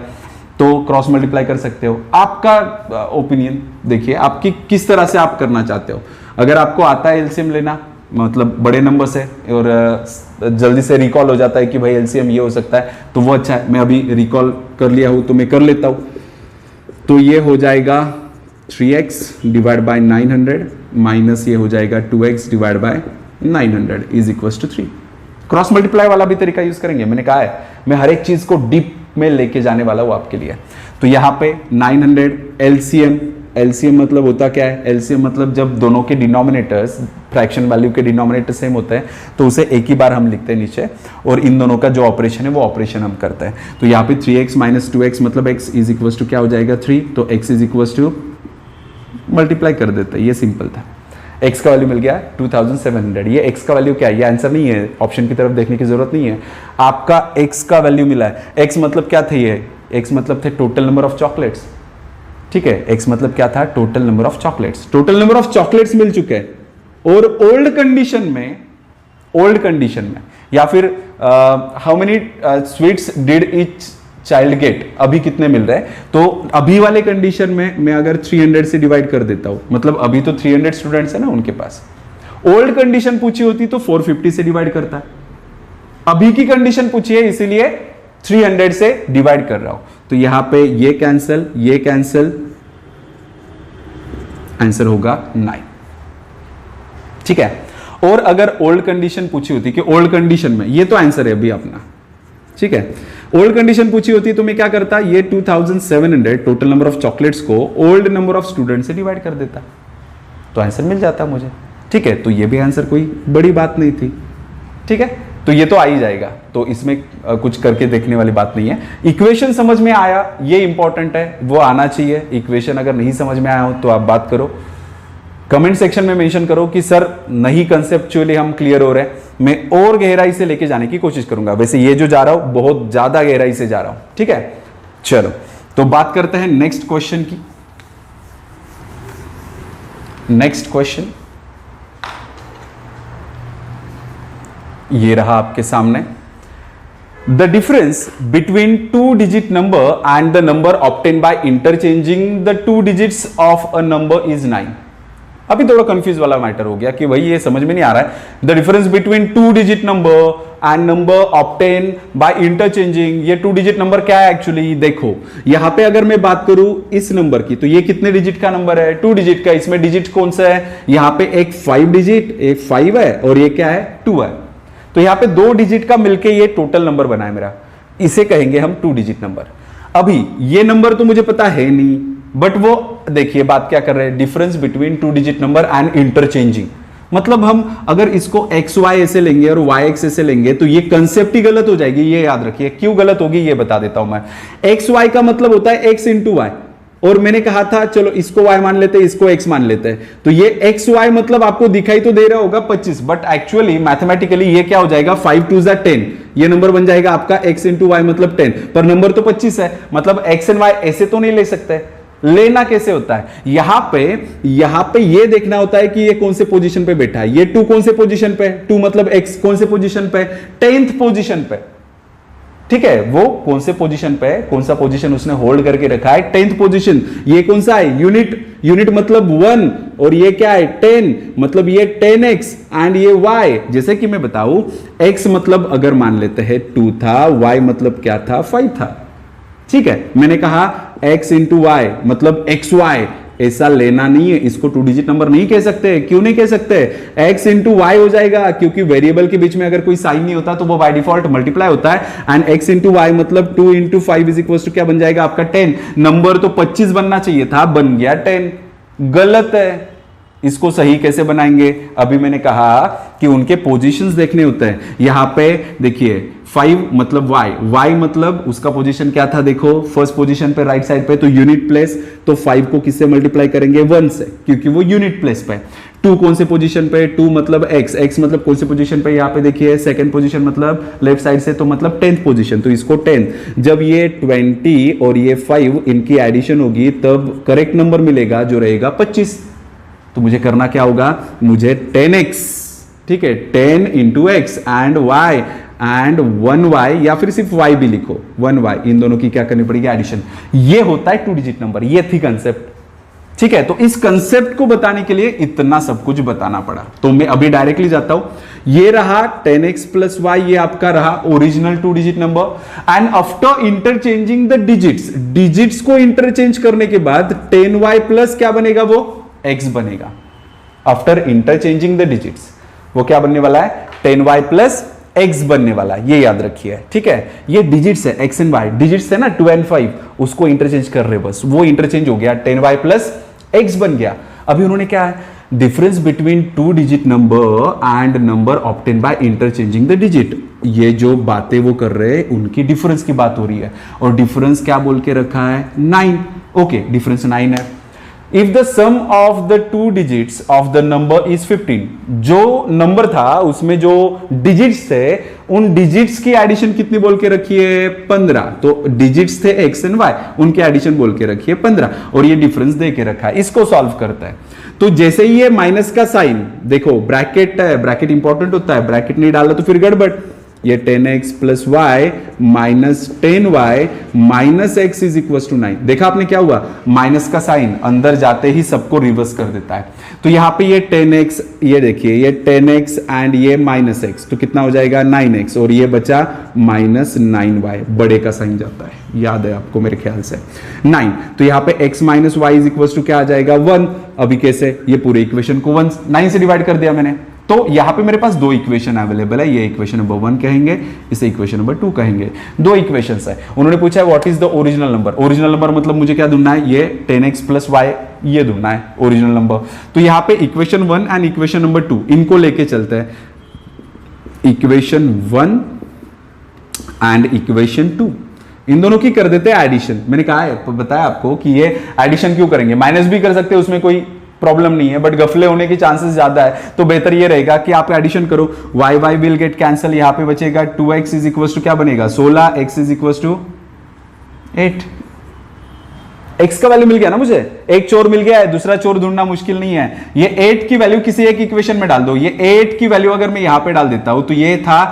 तो क्रॉस मल्टीप्लाई कर सकते हो। आपका ओपिनियन देखिए, आपकी किस तरह से आप करना चाहते हो। अगर आपको आता है एलसीएम लेना, मतलब बड़े नंबर से, और जल्दी से रिकॉल हो जाता है कि भाई एलसीएम ये हो सकता है, तो वो अच्छा है। मैं अभी रिकॉल कर लिया हूं तो मैं कर लेता हूं। तो ये हो जाएगा 3x डिवाइड बाय 900 माइनस ये हो जाएगा 2x divide by 900 is equal to 3। Cross multiply वाला भी तरीका यूज करेंगे। मैंने कहा है मैं हर एक चीज को डीप में लेके जाने वाला हूं आपके लिए। तो यहां पे 900 एलसीएम, एलसीएम मतलब होता क्या है, एलसीएम मतलब जब दोनों के डिनोमिनेटर्स, फ्रैक्शन वैल्यू के डिनोमिनेटर सेम होते हैं तो उसे एक ही बार हम लिखते हैं नीचे, और इन दोनों का जो ऑपरेशन है वो ऑपरेशन हम करते हैं। तो यहाँ पे 3x माइनस 2x मतलब x इज इक्वल टू क्या हो जाएगा 3, तो x is equal to multiply कर देते हैं। ये सिंपल था। x का वैल्यू मिल गया 2700। ये x का वैल्यू क्या है, ये आंसर नहीं है, ऑप्शन की तरफ देखने की जरूरत नहीं है। आपका x का वैल्यू मिला है। x मतलब क्या थे, ये x मतलब थे टोटल नंबर ऑफ चॉकलेट्स। ठीक है, x मतलब क्या था, total number of chocolates. Total number of chocolates मिल चुके हैं, और ओल्ड कंडीशन में या फिर how many sweets did each child get, अभी कितने मिल रहे हैं। तो अभी वाले कंडीशन में मैं अगर 300 से डिवाइड कर देता हूं, मतलब अभी तो 300 स्टूडेंट्स है ना उनके पास। ओल्ड कंडीशन पूछी होती तो 450 से डिवाइड करता। अभी की कंडीशन पूछी है इसीलिए 300 से डिवाइड कर रहा हूं। तो यहां पे ये कैंसल, आंसर होगा 9। ठीक है। और अगर ओल्ड कंडीशन पूछी होती कि ओल्ड कंडीशन में, ये तो आंसर है अभी अपना, ठीक है, ओल्ड कंडीशन पूछी होती तो मैं क्या करता, ये 2700 टोटल नंबर ऑफ चॉकलेट्स को ओल्ड नंबर ऑफ स्टूडेंट से डिवाइड कर देता, तो आंसर मिल जाता मुझे। ठीक है, तो ये भी आंसर कोई बड़ी बात नहीं थी। ठीक है, तो ये तो आ ही जाएगा, तो इसमें कुछ करके देखने वाली बात नहीं है। इक्वेशन समझ में आया, ये इंपॉर्टेंट है, वो आना चाहिए। इक्वेशन अगर नहीं समझ में आया हो तो आप बात करो, कमेंट सेक्शन में मेंशन करो कि सर नहीं कंसेप्चुअली हम क्लियर हो रहे हैं। मैं और गहराई से लेके जाने की कोशिश करूंगा। वैसे ये जो जा रहा हूं बहुत ज्यादा गहराई से जा रहा हूं। ठीक है, चलो तो बात करते हैं नेक्स्ट क्वेश्चन की। नेक्स्ट क्वेश्चन ये रहा आपके सामने। The difference between 2 digit number and the number obtain by interchanging the 2 digits of a number is 9। अभी थोड़ा कंफ्यूज वाला मैटर हो गया कि भाई ये समझ में नहीं आ रहा है। The difference between 2 digit number and number obtain by interchanging, ये 2 डिजिट नंबर क्या है एक्चुअली। देखो यहां पे अगर मैं बात करूं इस नंबर की, तो ये कितने डिजिट का नंबर है, 2 डिजिट का। इसमें डिजिट कौन सा है, यहां पे एक 5 डिजिट, एक 5 है और ये क्या है 2 है। तो यहां पे 2 डिजिट का मिलके ये टोटल नंबर बना है मेरा, इसे कहेंगे हम 2 डिजिट नंबर। अभी ये नंबर तो मुझे पता है नहीं, बट वो देखिए बात क्या कर रहे हैं, difference between 2 digit number and interchanging. मतलब हम अगर इसको एक्स वाई ऐसे लेंगे और वाई एक्स ऐसे लेंगे तो ये कंसेप्ट ही गलत हो जाएगी। ये याद रखिए, क्यों गलत होगी ये बता देता हूं मैं। एक्स वाई का मतलब होता है एक्स इंटू वाई, और मैंने कहा था चलो इसको y मान लेते हैं, इसको x मान लेते हैं। तो ये एक्स वाई मतलब आपको दिखाई तो दे रहा होगा 25, बट एक्चुअली मैथमेटिकली ये क्या हो जाएगा 5 2 10। ये नंबर बन जाएगा आपका x इंटू वाई मतलब 10, पर नंबर तो 25 है, मतलब x एंड y ऐसे तो नहीं ले सकते। लेना कैसे होता है, यहां पे ये देखना होता है कि ये कौन से पोजीशन पे बैठा है। ये 2 कौन से पोजीशन पे, 2 मतलब x कौन से पोजीशन पे, 10th पोजीशन पे। ठीक है, वो कौन से पोजीशन पे, कौन सा पोजीशन उसने होल्ड करके रखा है, 10th पोजीशन। ये कौन सा है, यूनिट मतलब 1, और ये क्या है 10, मतलब ये 10x एंड ये y। जैसे कि मैं बताऊं, x मतलब अगर मान लेते हैं 2 था, y मतलब क्या था 5 था। ठीक है, मैंने कहा x इंटू वाई मतलब xy, ऐसा लेना नहीं है, इसको 2 डिजिट नंबर नहीं कह सकते। क्यों नहीं कह सकते, x इंटू वाई हो जाएगा, क्योंकि वेरिएबल के बीच में अगर कोई साइन नहीं होता तो वो बाय डिफॉल्ट मल्टीप्लाई होता है। एंड x इंटू वाई मतलब 2 इंटू 5 इज इक्वल टू क्या बन जाएगा आपका 10। नंबर तो 25 बनना चाहिए था, बन गया 10। गलत है, इसको सही कैसे बनाएंगे। अभी मैंने कहा कि उनके पोजीशंस देखने होते हैं। यहां पे देखिए 5 मतलब y मतलब उसका पोजीशन क्या था, देखो फर्स्ट पोजीशन पे राइट साइड पे, तो यूनिट प्लेस। तो 5 को किससे मल्टीप्लाई करेंगे 1 से, क्योंकि वो यूनिट प्लेस पे। 2 कौन से पोजीशन पे, 2 मतलब x मतलब कौन से पोजीशन पे, यहाँ पे देखिए सेकंड पोजीशन मतलब लेफ्ट साइड से, तो मतलब 10th पोजीशन, तो इसको 10। जब ये 20 और ये 5 इनकी एडिशन होगी तब करेक्ट नंबर मिलेगा जो रहेगा 25। तो मुझे करना क्या होगा, मुझे 10x, ठीक है 10 into x and y and 1y, या फिर सिर्फ y भी लिखो 1y, इन दोनों की क्या करनी पड़ेगी, एडिशन। ये होता है 2 डिजिट नंबर, ये थी कंसेप्ट। ठीक है, तो इस कंसेप्ट को बताने के लिए इतना सब कुछ बताना पड़ा। तो मैं अभी डायरेक्टली जाता हूं। ये रहा 10x प्लस वाई, ये आपका रहा original 2 digit number. And after interchanging the digits, digits को इंटरचेंज करने के बाद 10y प्लस क्या बनेगा, वो x बनेगा। आफ्टर इंटरचेंजिंग द डिजिट्स वो क्या बनने वाला है, 10y प्लस x बनने वाला है, ये याद रखिए। ठीक है, ये डिजिट्स है, x एंड y डिजिट्स है ना, 2 and 5, उसको इंटरचेंज कर रहे, बस वो इंटरचेंज हो गया, 10y प्लस x बन गया। अभी उन्होंने क्या है, difference between 2 digit number and number obtain by interchanging the digit, ये जो बातें वो कर रहे हैं उनकी डिफरेंस की बात हो रही है। और डिफरेंस क्या बोल के रखा है, 9। ओके, डिफरेंस 9 है। If the sum of the 2 digits of the number is 15, जो नंबर था उसमें जो डिजिट्स थे, उन डिजिट्स की एडिशन कितनी बोल के रखी है, 15। तो डिजिट्स थे x एंड y, उनकी एडिशन बोल के रखी है 15, और ये डिफरेंस दे के रखा है। इसको सॉल्व करता है, तो जैसे ही ये माइनस का साइन, देखो ब्रैकेट है, ब्रैकेट इंपॉर्टेंट होता है, ब्रैकेट नहीं डाला तो फिर गड़बड़। ये 10x plus Y minus 10y minus x is equal to 9। देखा आपने क्या हुआ, माइनस का साइन अंदर जाते ही सबको रिवर्स कर देता है। तो यहां पे ये 10x, ये देखिए ये 10x एंड ये माइनस x, तो कितना हो जाएगा 9x, और ये बचा माइनस 9y, बड़े का साइन जाता है, याद है आपको मेरे ख्याल से 9। तो यहां पे x minus Y is equal to क्या आ जाएगा, 1। अभी कैसे, ये पूरे इक्वेशन को 9 से डिवाइड कर दिया मैंने। तो यहां पे मेरे पास 2 इक्वेशन अवेलेबल है, ये इक्वेशन नंबर 1 कहेंगे, इसे इक्वेशन नंबर 2 कहेंगे। 2 इक्वेशंस है। उन्होंने पूछा है what is the original number. Original number मतलब मुझे क्या ढूंढना है, ये 10x प्लस वाई, ये ढूंढना है ओरिजिनल नंबर। तो यहां पे इक्वेशन 1 एंड इक्वेशन नंबर 2 इनको लेके चलते हैं। इक्वेशन 1 एंड इक्वेशन 2 इन दोनों की कर देते हैं एडिशन। मैंने कहा है, बताया आपको कि ये एडिशन क्यों करेंगे, माइनस भी कर सकते हैं, उसमें कोई प्रॉब्लम नहीं है, बट गफले होने के चांसेस ज्यादा है, तो बेहतर ये रहेगा कि आप एडिशन करो। y y will get cancel, यहां पे बचेगा 2x इज इक्वल टू क्या बनेगा 16, x is equal to 8। x का वैल्यू मिल गया ना मुझे, एक चोर मिल गया है, दूसरा चोर ढूंढना मुश्किल नहीं है। ये 8 की वैल्यू किसी एक इक्वेशन में डाल दो। ये 8 की वैल्यू अगर मैं यहां पे डाल देता हूं तो ये था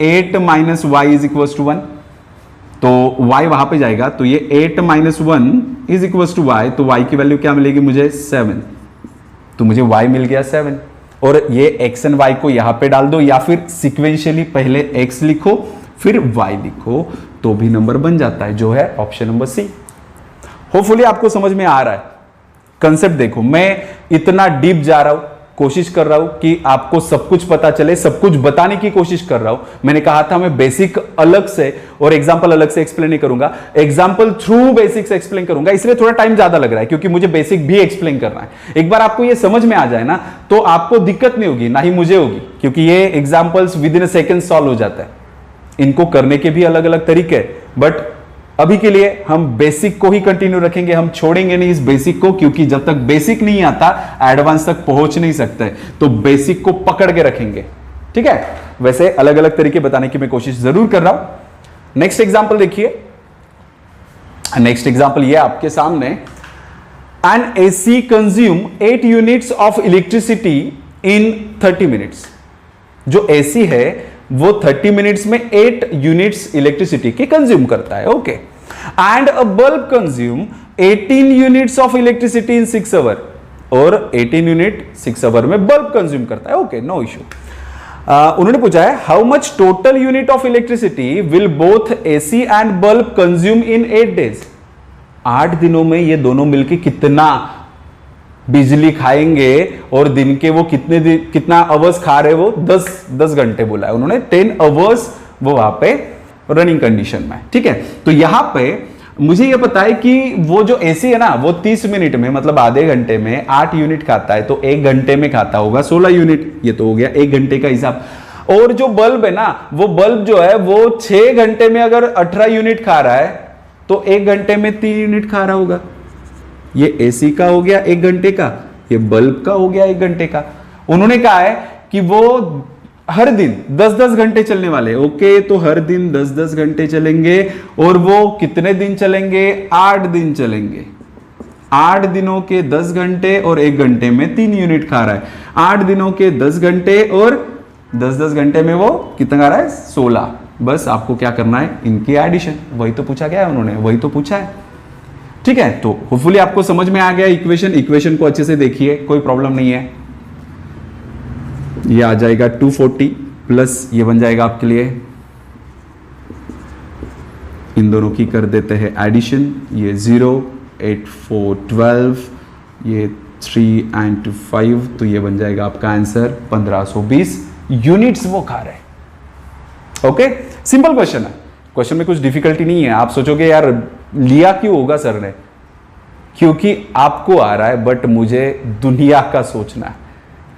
8 minus Y is equal to 1, तो y वहां पे जाएगा, तो ये 8 minus 1 is equal to y, तो y की वैल्यू क्या मिलेगी मुझे 7, तो मुझे y मिल गया 7। और ये x एंड y को यहां पे डाल दो, या फिर सिक्वेंशियली पहले x लिखो फिर y लिखो, तो भी नंबर बन जाता है, जो है ऑप्शन नंबर सी। होपफुली आपको समझ में आ रहा है कंसेप्ट। देखो मैं इतना डीप जा रहा हूं, कोशिश कर रहा हूं कि आपको सब कुछ पता चले, सब कुछ बताने की कोशिश कर रहा हूं। मैंने कहा था मैं बेसिक अलग से और एग्जांपल अलग से एक्सप्लेन नहीं करूंगा, एग्जांपल थ्रू बेसिक्स एक्सप्लेन करूंगा, इसलिए थोड़ा टाइम ज्यादा लग रहा है क्योंकि मुझे बेसिक भी एक्सप्लेन करना है। एक बार आपको ये समझ में आ जाए ना तो आपको दिक्कत नहीं होगी, ना ही मुझे होगी, क्योंकि ये examples with in a second solve हो जाता है। इनको करने के भी अलग अलग तरीके, बट अभी के लिए हम बेसिक को ही कंटिन्यू रखेंगे, हम छोड़ेंगे नहीं इस बेसिक को, क्योंकि जब तक बेसिक नहीं आता एडवांस तक पहुंच नहीं सकते, तो बेसिक को पकड़ के रखेंगे। ठीक है, वैसे अलग अलग तरीके बताने की मैं कोशिश जरूर कर रहा हूं। नेक्स्ट एग्जांपल देखिए, नेक्स्ट एग्जांपल ये आपके सामने, N AC consume 8 units of electricity in 30 minutes. जो एसी है वो 30 मिनट्स में 8 यूनिट्स इलेक्ट्रिसिटी की कंज्यूम करता है। Okay, and a bulb consume 18 units of electricity in 6 hour, और 18 यूनिट 6 आवर में बल्ब कंज्यूम करता है। Okay, no issue. उन्होंने पूछा है how much total unit of electricity will both AC and bulb consume in 8 days. 8 दिनों में ये दोनों मिलकर कितना बिजली खाएंगे, और दिन के वो कितना अवर्स खा रहे, वो 10 घंटे बोला है उन्होंने, 10 अवर्स वो वहां पे रनिंग कंडीशन में। ठीक है, तो यहां पे मुझे ये पता है कि वो जो एसी है ना वो 30 मिनट में मतलब आधे घंटे में 8 यूनिट खाता है, तो 1 घंटे में खाता होगा 16 यूनिट, ये तो हो गया 1 घंटे का हिसाब। और जो बल्ब है ना, वो बल्ब जो है वो 6 घंटे में अगर 18 यूनिट खा रहा है तो 1 घंटे में 3 यूनिट खा रहा होगा। ये एसी का हो गया 1 घंटे का, ये बल्ब का हो गया 1 घंटे का। उन्होंने कहा है कि वो हर दिन 10-10 घंटे चलने वाले। ओके, तो हर दिन 10-10 घंटे चलेंगे, और वो कितने दिन चलेंगे, 8 दिन चलेंगे। 8 दिनों के 10 घंटे और 1 घंटे में 3 यूनिट खा रहा है। 8 दिनों के 10 घंटे और 10-10 घंटे में वो कितना खा रहा है, 16। बस आपको क्या करना है, इनकी एडिशन, वही तो पूछा गया है, उन्होंने वही तो पूछा है। ठीक है, तो होपफुली आपको समझ में आ गया इक्वेशन को अच्छे से देखिए, कोई प्रॉब्लम नहीं है। ये आ जाएगा 240 प्लस ये बन जाएगा आपके लिए, इन दोनों की कर देते हैं एडिशन, ये 0 8 4 12, ये 3 and 2 5, तो ये बन जाएगा आपका आंसर 1520 यूनिट्स वो खा रहे हैं। ओके, सिंपल क्वेश्चन है, क्वेश्चन में कुछ डिफिकल्टी नहीं है। आप सोचोगे यार लिया क्यों होगा सर ने, क्योंकि आपको आ रहा है, बट मुझे दुनिया का सोचना है,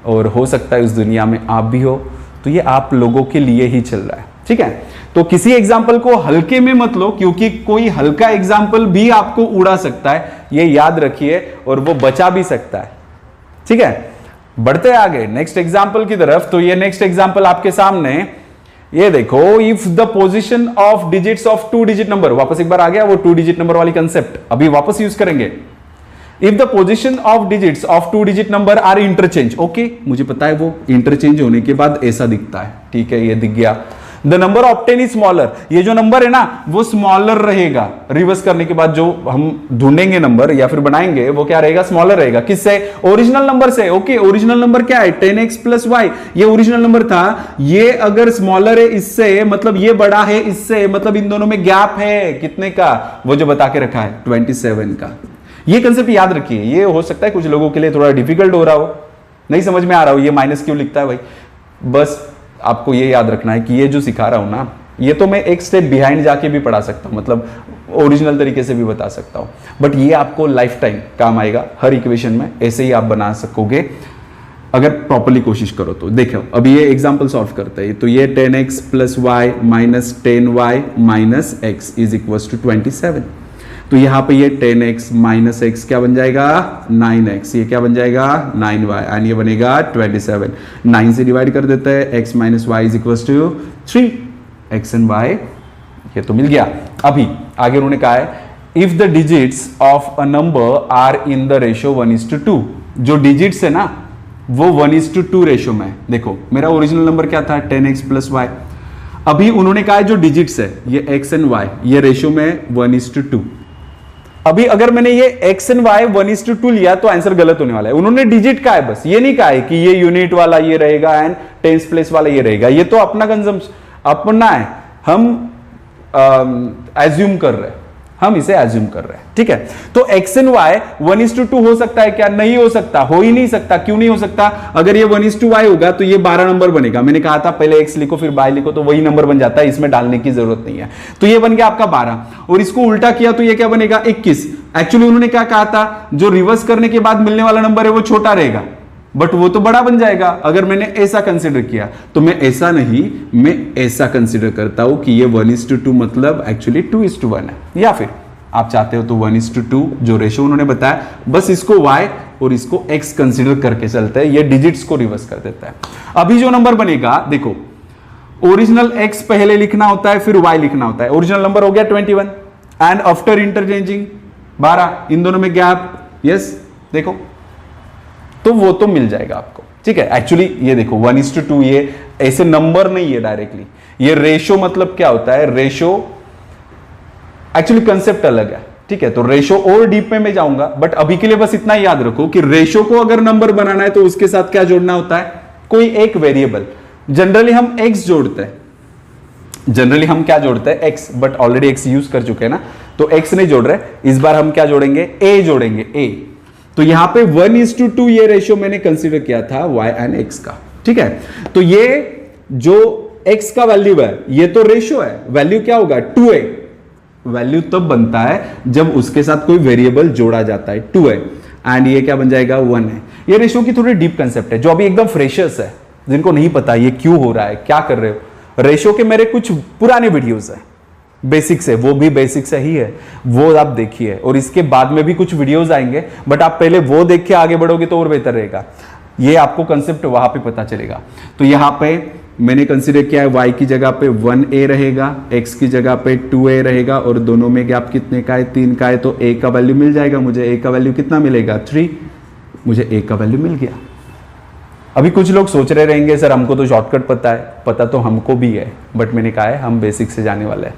और हो सकता है उस दुनिया में आप भी हो, तो ये आप लोगों के लिए ही चल रहा है। ठीक है, तो किसी एग्जाम्पल को हल्के में मत लो, क्योंकि कोई हल्का एग्जाम्पल भी आपको उड़ा सकता है, ये याद रखिए, और वो बचा भी सकता है। ठीक है, बढ़ते आगे नेक्स्ट एग्जाम्पल की तरफ। तो ये नेक्स्ट एग्जाम्पल आपके सामने, ये देखो, if the position of digits of 2 digit number, वापस एक बार आ गया वो 2 डिजिट नंबर वाली कंसेप्ट, अभी वापस यूज करेंगे। If the position of digits of 2 digit number are interchange, okay, मुझे पता है वो इंटरचेंज होने के बाद ऐसा दिखता है। ठीक है, ये दिख गया। The number obtain is smaller, ये जो नंबर है ना वो स्मॉलर रहेगा, रिवर्स करने के बाद जो हम ढूंढेंगे नंबर या फिर बनाएंगे वो क्या रहेगा, स्मॉलर रहेगा। किससे, ओरिजिनल नंबर से। ओके, ओरिजिनल नंबर क्या है, 10x प्लस y, ये ओरिजिनल नंबर था, ये अगर स्मॉलर है इससे, मतलब ये बड़ा है इससे, मतलब इन दोनों में गैप है कितने का, वो जो बता के रखा है 27 का। ये कंसेप्ट याद रखिए, ये हो सकता है कुछ लोगों के लिए थोड़ा डिफिकल्ट हो रहा हो, नहीं समझ में आ रहा हो, ये माइनस क्यों लिखता है भाई, बस आपको ये याद रखना है कि ये जो सिखा रहा हूं ना, ये तो मैं एक स्टेप बिहाइंड जाके भी पढ़ा सकता हूं, मतलब ओरिजिनल तरीके से भी बता सकता हूं, बट ये आपको लाइफ टाइम काम आएगा हर इक्वेशन में, ऐसे ही आप बना सकोगे अगर प्रॉपरली कोशिश करो तो। देखो अभी ये एग्जांपल सॉल्व करते हैं, तो ये 10x plus Y minus 10y minus X is equal to 27, तो यहां पे ये 10x माइनस x क्या बन जाएगा, 9x, ये क्या बन जाएगा 9y, एंड ये बनेगा 27, 9 से डिवाइड कर देते हैं, x minus Y is equal to 3, x and y, ये तो मिल गया। अभी आगे उन्होंने कहा है if the digits of a number are in the ratio 1:2, जो डिजिट्स है ना वो 1:2 रेशियो में है। देखो मेरा ओरिजिनल नंबर क्या था 10x प्लस वाई, अभी उन्होंने कहा है जो डिजिट्स है ये x एंड y ये रेशियो में 1:2, अभी अगर मैंने ये x एंड y 1:2 लिया तो आंसर गलत होने वाला है। उन्होंने डिजिट का है, बस ये नहीं कहा है कि ये यूनिट वाला ये रहेगा एंड टेंस प्लेस वाला ये रहेगा, ये तो अपना कंजम्पशन अपना है, हम एज्यूम कर रहे हैं, हम इसे एज्यूम कर रहे हैं। ठीक है, तो x एंड y 1:2 हो सकता है क्या, नहीं हो सकता, हो ही नहीं सकता। क्यों नहीं हो सकता, अगर ये 1:y होगा तो ये 12 नंबर बनेगा, मैंने कहा था पहले x लिखो फिर y लिखो तो वही नंबर बन जाता है, इसमें डालने की जरूरत नहीं है। तो ये बन गया आपका 12, और इसको उल्टा किया तो ये क्या बनेगा 21। एक्चुअली उन्होंने क्या कहा था, जो रिवर्स करने के बाद मिलने वाला नंबर है वो छोटा रहेगा, बट वो तो बड़ा बन जाएगा। अगर मैंने ऐसा कंसीडर किया तो मैं ऐसा नहीं, मैं ऐसा कंसीडर करता हूं कि ये 1:2 मतलब एक्चुअली 2:1 है, या फिर आप चाहते हो तो 1:2 जो रेशियो उन्होंने बताया, बस इसको y और इसको x कंसीडर करके चलते हैं, ये डिजिट्स को रिवर्स कर देता है। अभी जो नंबर बनेगा, देखो ओरिजिनल x पहले लिखना होता है फिर y लिखना होता है। ओरिजिनल नंबर हो गया 21 एंड आफ्टर इंटरचेंजिंग 12, इन दोनों में गैप, यस देखो तो वो तो मिल जाएगा आपको। ठीक है, एक्चुअली ये देखो 1:2 ये ऐसे नंबर नहीं है डायरेक्टली, ये रेशियो मतलब क्या होता है, रेशियो एक्चुअली कंसेप्ट अलग है। ठीक है, तो रेशियो और डीप में मैं जाऊंगा, बट अभी के लिए बस इतना ही याद रखो कि रेशियो को अगर नंबर बनाना है तो उसके साथ क्या जोड़ना होता है, कोई एक वेरिएबल। जनरली हम x जोड़ते हैं, जनरली हम क्या जोड़ते हैं x, but already x use कर चुके हैं ना, तो x नहीं जोड़ रहे, इस बार हम क्या जोड़ेंगे, a जोड़ेंगे, a। तो यहां पे 1:2 ये रेशियो मैंने कंसीडर किया था y एंड x का। ठीक है, तो ये जो x का वैल्यू है ये तो रेशियो है, वैल्यू क्या होगा 2a, वैल्यू तब बनता है जब उसके साथ कोई वेरिएबल जोड़ा जाता है 2a, एंड ये क्या बन जाएगा 1 है। ये रेशियो की थोड़ी डीप कंसेप्ट है, जो अभी एकदम फ्रेशर्स है, जिनको नहीं पता ये क्यों हो रहा है, क्या कर रहे हो। रेशियो के मेरे कुछ पुराने वीडियोस है, बेसिक्स है, वो भी बेसिक्स से ही है, वो आप देखिए, और इसके बाद में भी कुछ वीडियोस आएंगे, बट आप पहले वो देख के आगे बढ़ोगे तो और बेहतर रहेगा, ये आपको कंसेप्ट वहां पे पता चलेगा। तो यहां पे मैंने कंसीडर किया है y की जगह पे 1a रहेगा, x की जगह पे 2a रहेगा, और दोनों में गैप कितने का है, 3 का है, तो a का वैल्यू मिल जाएगा मुझे। a का वैल्यू कितना मिलेगा 3, मुझे a का वैल्यू मिल गया। अभी कुछ लोग सोच रहे रहेंगे सर हमको तो शॉर्टकट पता है, पता तो हमको भी है, बट मैंने कहा है हम बेसिक से जाने वाले हैं।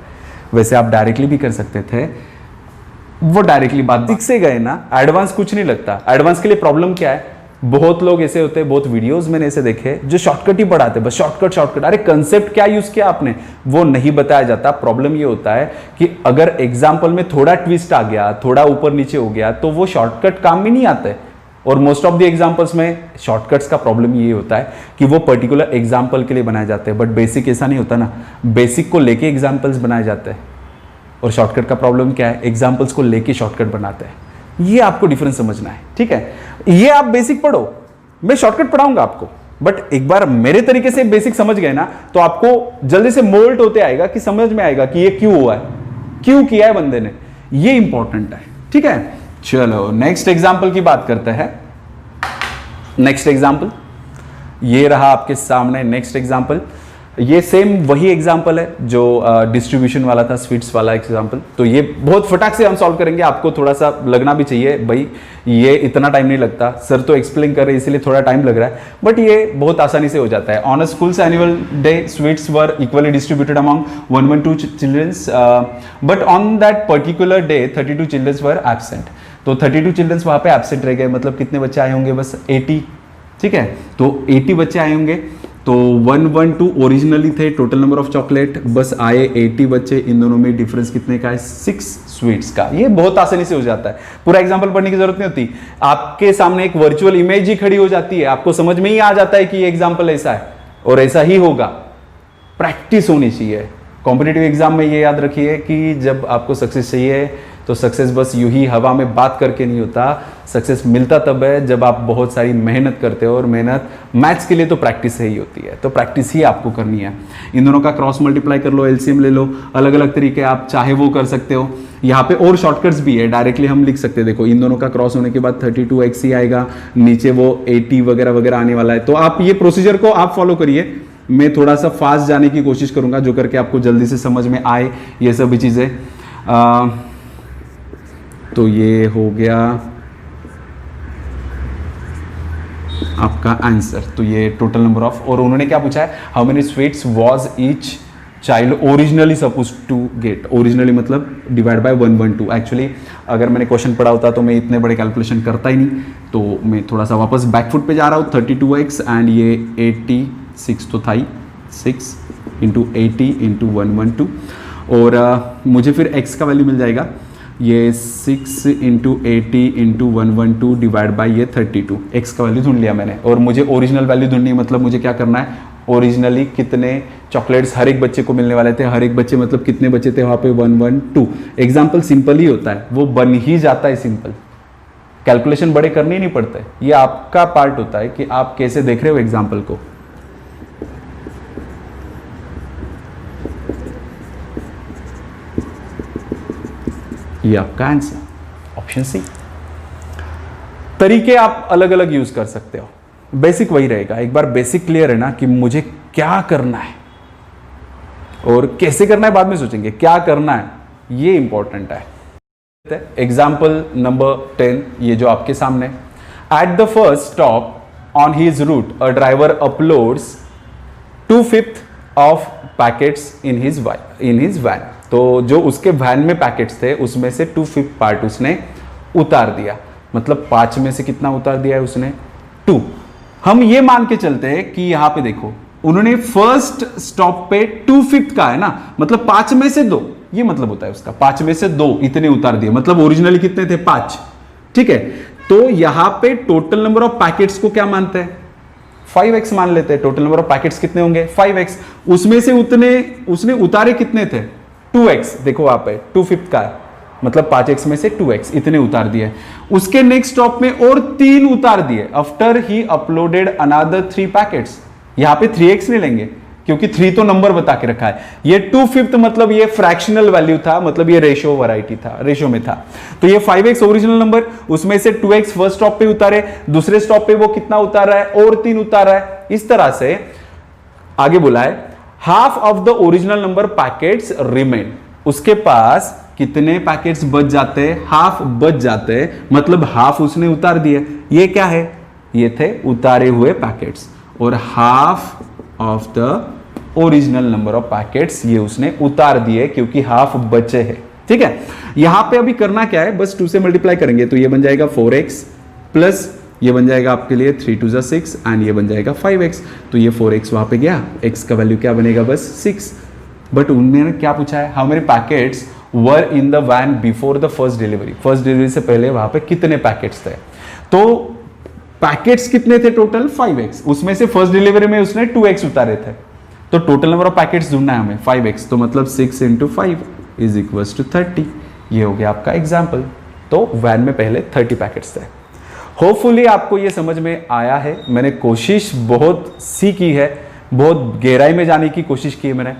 वैसे आप डायरेक्टली भी कर सकते थे, वो डायरेक्टली बात सीख से गए ना, एडवांस कुछ नहीं लगता। एडवांस के लिए प्रॉब्लम क्या है, बहुत लोग ऐसे होते हैं, बहुत वीडियोस मैंने ऐसे देखे जो शॉर्टकट ही पढ़ाते, बस शॉर्टकट शॉर्टकट। अरे कंसेप्ट क्या यूज किया आपने वो नहीं बताया जाता। प्रॉब्लम ये होता है कि अगर एग्जाम्पल में थोड़ा ट्विस्ट आ गया, थोड़ा ऊपर नीचे हो गया, तो वो शॉर्टकट काम में नहीं आते। और मोस्ट ऑफ द एग्जाम्पल्स में शॉर्टकट्स का प्रॉब्लम ये होता है कि वो पर्टिकुलर एग्जाम्पल के लिए बनाए जाते हैं, बट बेसिक ऐसा नहीं होता ना। बेसिक को लेके एग्जाम्पल्स बनाए जाते हैं, और शॉर्टकट का प्रॉब्लम क्या है, एग्जाम्पल्स को लेके शॉर्टकट बनाते हैं। ये आपको डिफरेंस समझना है, ठीक है। ये आप बेसिक पढ़ो, मैं शॉर्टकट पढ़ाऊंगा आपको, बट एक बार मेरे तरीके से बेसिक समझ गए ना, तो आपको जल्दी से मोल्ट होते आएगा कि समझ में आएगा कि ये क्यों हुआ है, क्यों किया है बंदे ने। ये इंपॉर्टेंट है, ठीक है। चलो नेक्स्ट एग्जाम्पल की बात करते हैं। नेक्स्ट एग्जाम्पल ये रहा आपके सामने। नेक्स्ट एग्जाम्पल ये सेम वही एग्जाम्पल है जो डिस्ट्रीब्यूशन वाला था, स्वीट्स वाला एग्जाम्पल। तो ये बहुत फटाक से हम सॉल्व करेंगे, आपको थोड़ा सा लगना भी चाहिए भाई ये इतना टाइम नहीं लगता, सर तो एक्सप्लेन कर रहे हैं इसलिए थोड़ा टाइम लग रहा है, बट ये बहुत आसानी से हो जाता है। On a school's annual day sweets were equally distributed among 112 childrens, but on that particular day 32 childrens were absent. तो 32 चिल्ड्रंस वहां पे एब्सेंट रह गए, मतलब कितने बच्चे आए होंगे, बस 80, ठीक है। तो 80 बच्चे आए होंगे, तो 112 ओरिजिनली थे टोटल नंबर ऑफ चॉकलेट, बस आए 80 बच्चे। इन दोनों में डिफरेंस कितने का है, 6 स्वीट्स का। ये बहुत आसानी से हो जाता है, पूरा एग्जांपल पढ़ने की जरूरत नहीं होती, आपके सामने एक वर्चुअल इमेज ही खड़ी हो जाती है, आपको समझ में ही आ जाता है कि ये एग्जांपल ऐसा है और ऐसा ही होगा। प्रैक्टिस होनी चाहिए। कॉम्पिटिटिव एग्जाम में ये याद रखिए कि जब आपको सक्सेस चाहिए तो सक्सेस बस यूं ही हवा में बात करके नहीं होता, सक्सेस मिलता तब है जब आप बहुत सारी मेहनत करते हो, और मेहनत मैथ्स के लिए तो प्रैक्टिस से ही होती है, तो प्रैक्टिस ही आपको करनी है। इन दोनों का क्रॉस मल्टीप्लाई कर लो, एलसीएम ले लो, अलग अलग तरीके आप चाहे वो कर सकते हो। यहाँ पे और शॉर्टकट्स भी है, डायरेक्टली हम लिख सकते हैं। देखो इन दोनों का क्रॉस होने के बाद 32x ही आएगा, नीचे वो 80 वगैरह वगैरह आने वाला है। तो आप ये प्रोसीजर को आप फॉलो करिए, मैं थोड़ा सा फास्ट जाने की कोशिश करूंगा जो करके आपको जल्दी से समझ में आए ये सभी चीजें। तो ये हो गया आपका आंसर। तो ये टोटल नंबर ऑफ, और उन्होंने क्या पूछा है, how many sweets was each child originally suppose to get. Originally मतलब डिवाइड बाय 112। एक्चुअली अगर मैंने क्वेश्चन पढ़ा होता तो मैं इतने बड़े कैलकुलेशन करता ही नहीं, तो मैं थोड़ा सा वापस बैकफुट पे जा रहा हूँ। 32x एंड ये 86 तो था ही, 6 इंटू 80 इंटू 112, और मुझे फिर x का वैल्यू मिल जाएगा, ये 6 इंटू 80 इंटू 112 डिवाइड बाई ये 32। एक्स का वैल्यू ढूंढ लिया मैंने, और मुझे ओरिजिनल वैल्यू ढूंढनी है, मतलब मुझे क्या करना है, ओरिजिनली कितने चॉकलेट्स हर एक बच्चे को मिलने वाले थे, हर एक बच्चे मतलब कितने बच्चे थे वहाँ पे 112। एग्जाम्पल सिंपल ही होता है, वो बन ही जाता है सिंपल, कैलकुलेशन बड़े करने ही नहीं पड़ते। ये आपका पार्ट होता है कि आप कैसे देख रहे हो एग्जाम्पल को। ये आपका आंसर ऑप्शन सी। तरीके आप अलग अलग यूज कर सकते हो, बेसिक वही रहेगा। एक बार बेसिक क्लियर है ना कि मुझे क्या करना है और कैसे करना है बाद में सोचेंगे, क्या करना है ये इंपॉर्टेंट है। एग्जाम्पल नंबर 10 ये जो आपके सामने, at the first stop on his route a driver uploads 2/5 of packets in his van. तो जो उसके वैन में पैकेट्स थे उसमें से 2/5 पार्ट उसने उतार दिया, मतलब 5 में से कितना उतार दिया है उसने, 2। हम ये मान के चलते हैं कि यहां पे देखो उन्होंने फर्स्ट स्टॉप पे 2/5 का है ना, मतलब 5 में से 2, ये मतलब होता है उसका 5 में से 2 इतने उतार दिए, मतलब ओरिजिनली कितने थे 5, ठीक है। तो यहां पे टोटल नंबर ऑफ पैकेट्स को क्या मानते हैं, 5x मान लेते हैं। टोटल नंबर ऑफ पैकेट्स कितने होंगे 5x, उसमें से उतने उसने उतारे कितने थे 2x। देखो वहां पे 2/5 का है, मतलब 5x में से 2x इतने उतार दिए। उसके नेक्स्ट स्टॉप में और 3 उतार दिए, after he uploaded another 3 packets. यहां पे 3x नहीं लेंगे क्योंकि 3 तो नंबर बता के रखा है, ये 2/5 मतलब ये फ्रैक्शनल वैल्यू था, मतलब ये रेशियो वैरायटी था, रेशियो में था। तो ये 5x ओरिजिनल नंबर, उसमें से 2x फर्स्ट स्टॉप पे उतारे, दूसरे स्टॉप पे वो कितना उतार रहा है और 3 उतार रहा है। इस तरह से आगे बोला है half of the original number packets remain, उसके पास कितने पैकेट्स बच जाते हैं, हाफ बच जाते हैं, मतलब हाफ उसने उतार दिए। ये क्या है, ये थे उतारे हुए पैकेट्स, और half of the original number of packets ये उसने उतार दिए क्योंकि हाफ बचे हैं। ठीक है, यहां पे अभी करना क्या है, बस 2 से मल्टीप्लाई करेंगे तो ये बन जाएगा 4x प्लस ये बन जाएगा आपके लिए 3 2 6 एंड ये बन जाएगा 5x। तो ये 4x वहां पे गया, x का वैल्यू क्या बनेगा, बस 6। बट उन्होंने क्या पूछा है, how many packets were in the van before the first delivery, first delivery से पहले वहां पे कितने पैकेट्स थे। तो पैकेट्स कितने थे टोटल, 5x, उसमें से फर्स्ट डिलीवरी में उसने 2x उतारे थे, तो टोटल नंबर ऑफ पैकेट्स ढूंढना है हमें 5x, तो मतलब 6 × 5 इज इक्वल्स टू 30। ये हो गया आपका एग्जाम्पल। तो वैन में पहले 30 पैकेट्स थे। होपफुली आपको ये समझ में आया है। मैंने कोशिश बहुत सी की है, बहुत गहराई में जाने की कोशिश की है मैंने।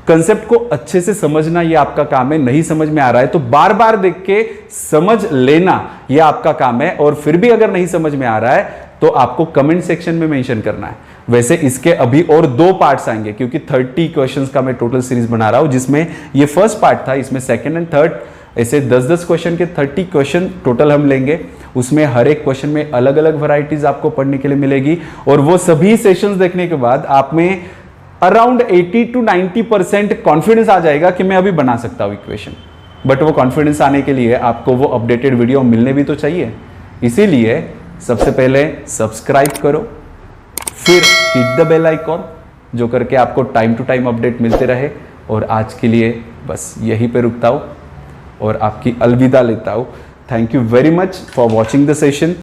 कंसेप्ट को अच्छे से समझना ये आपका काम है, नहीं समझ में आ रहा है तो बार बार देख के समझ लेना ये आपका काम है, और फिर भी अगर नहीं समझ में आ रहा है तो आपको कमेंट सेक्शन में मेंशन करना है। वैसे इसके अभी और 2 पार्ट्स आएंगे क्योंकि 30 क्वेश्चंस का मैं टोटल सीरीज बना रहा हूं, जिसमें ये फर्स्ट पार्ट था, इसमें सेकंड एंड थर्ड ऐसे 10-10 क्वेश्चन के 30 क्वेश्चन टोटल हम लेंगे। उसमें हर एक क्वेश्चन में अलग अलग वैरायटीज आपको पढ़ने के लिए मिलेगी, और वो सभी सेशंस देखने के बाद आप में अराउंड 80 to 90% कॉन्फिडेंस आ जाएगा कि मैं अभी बना सकता हूं इक्वेशन। बट वो कॉन्फिडेंस आने के लिए आपको वो अपडेटेड वीडियो मिलने भी तो चाहिए, इसीलिए सबसे पहले सब्सक्राइब करो, फिर हिट द बेल आइकॉन, जो करके आपको टाइम टू टाइम अपडेट मिलते रहे। और आज के लिए बस यहीं पे रुकता हूं और आपकी अलविदा लेता हूं। Thank you very much for watching the session.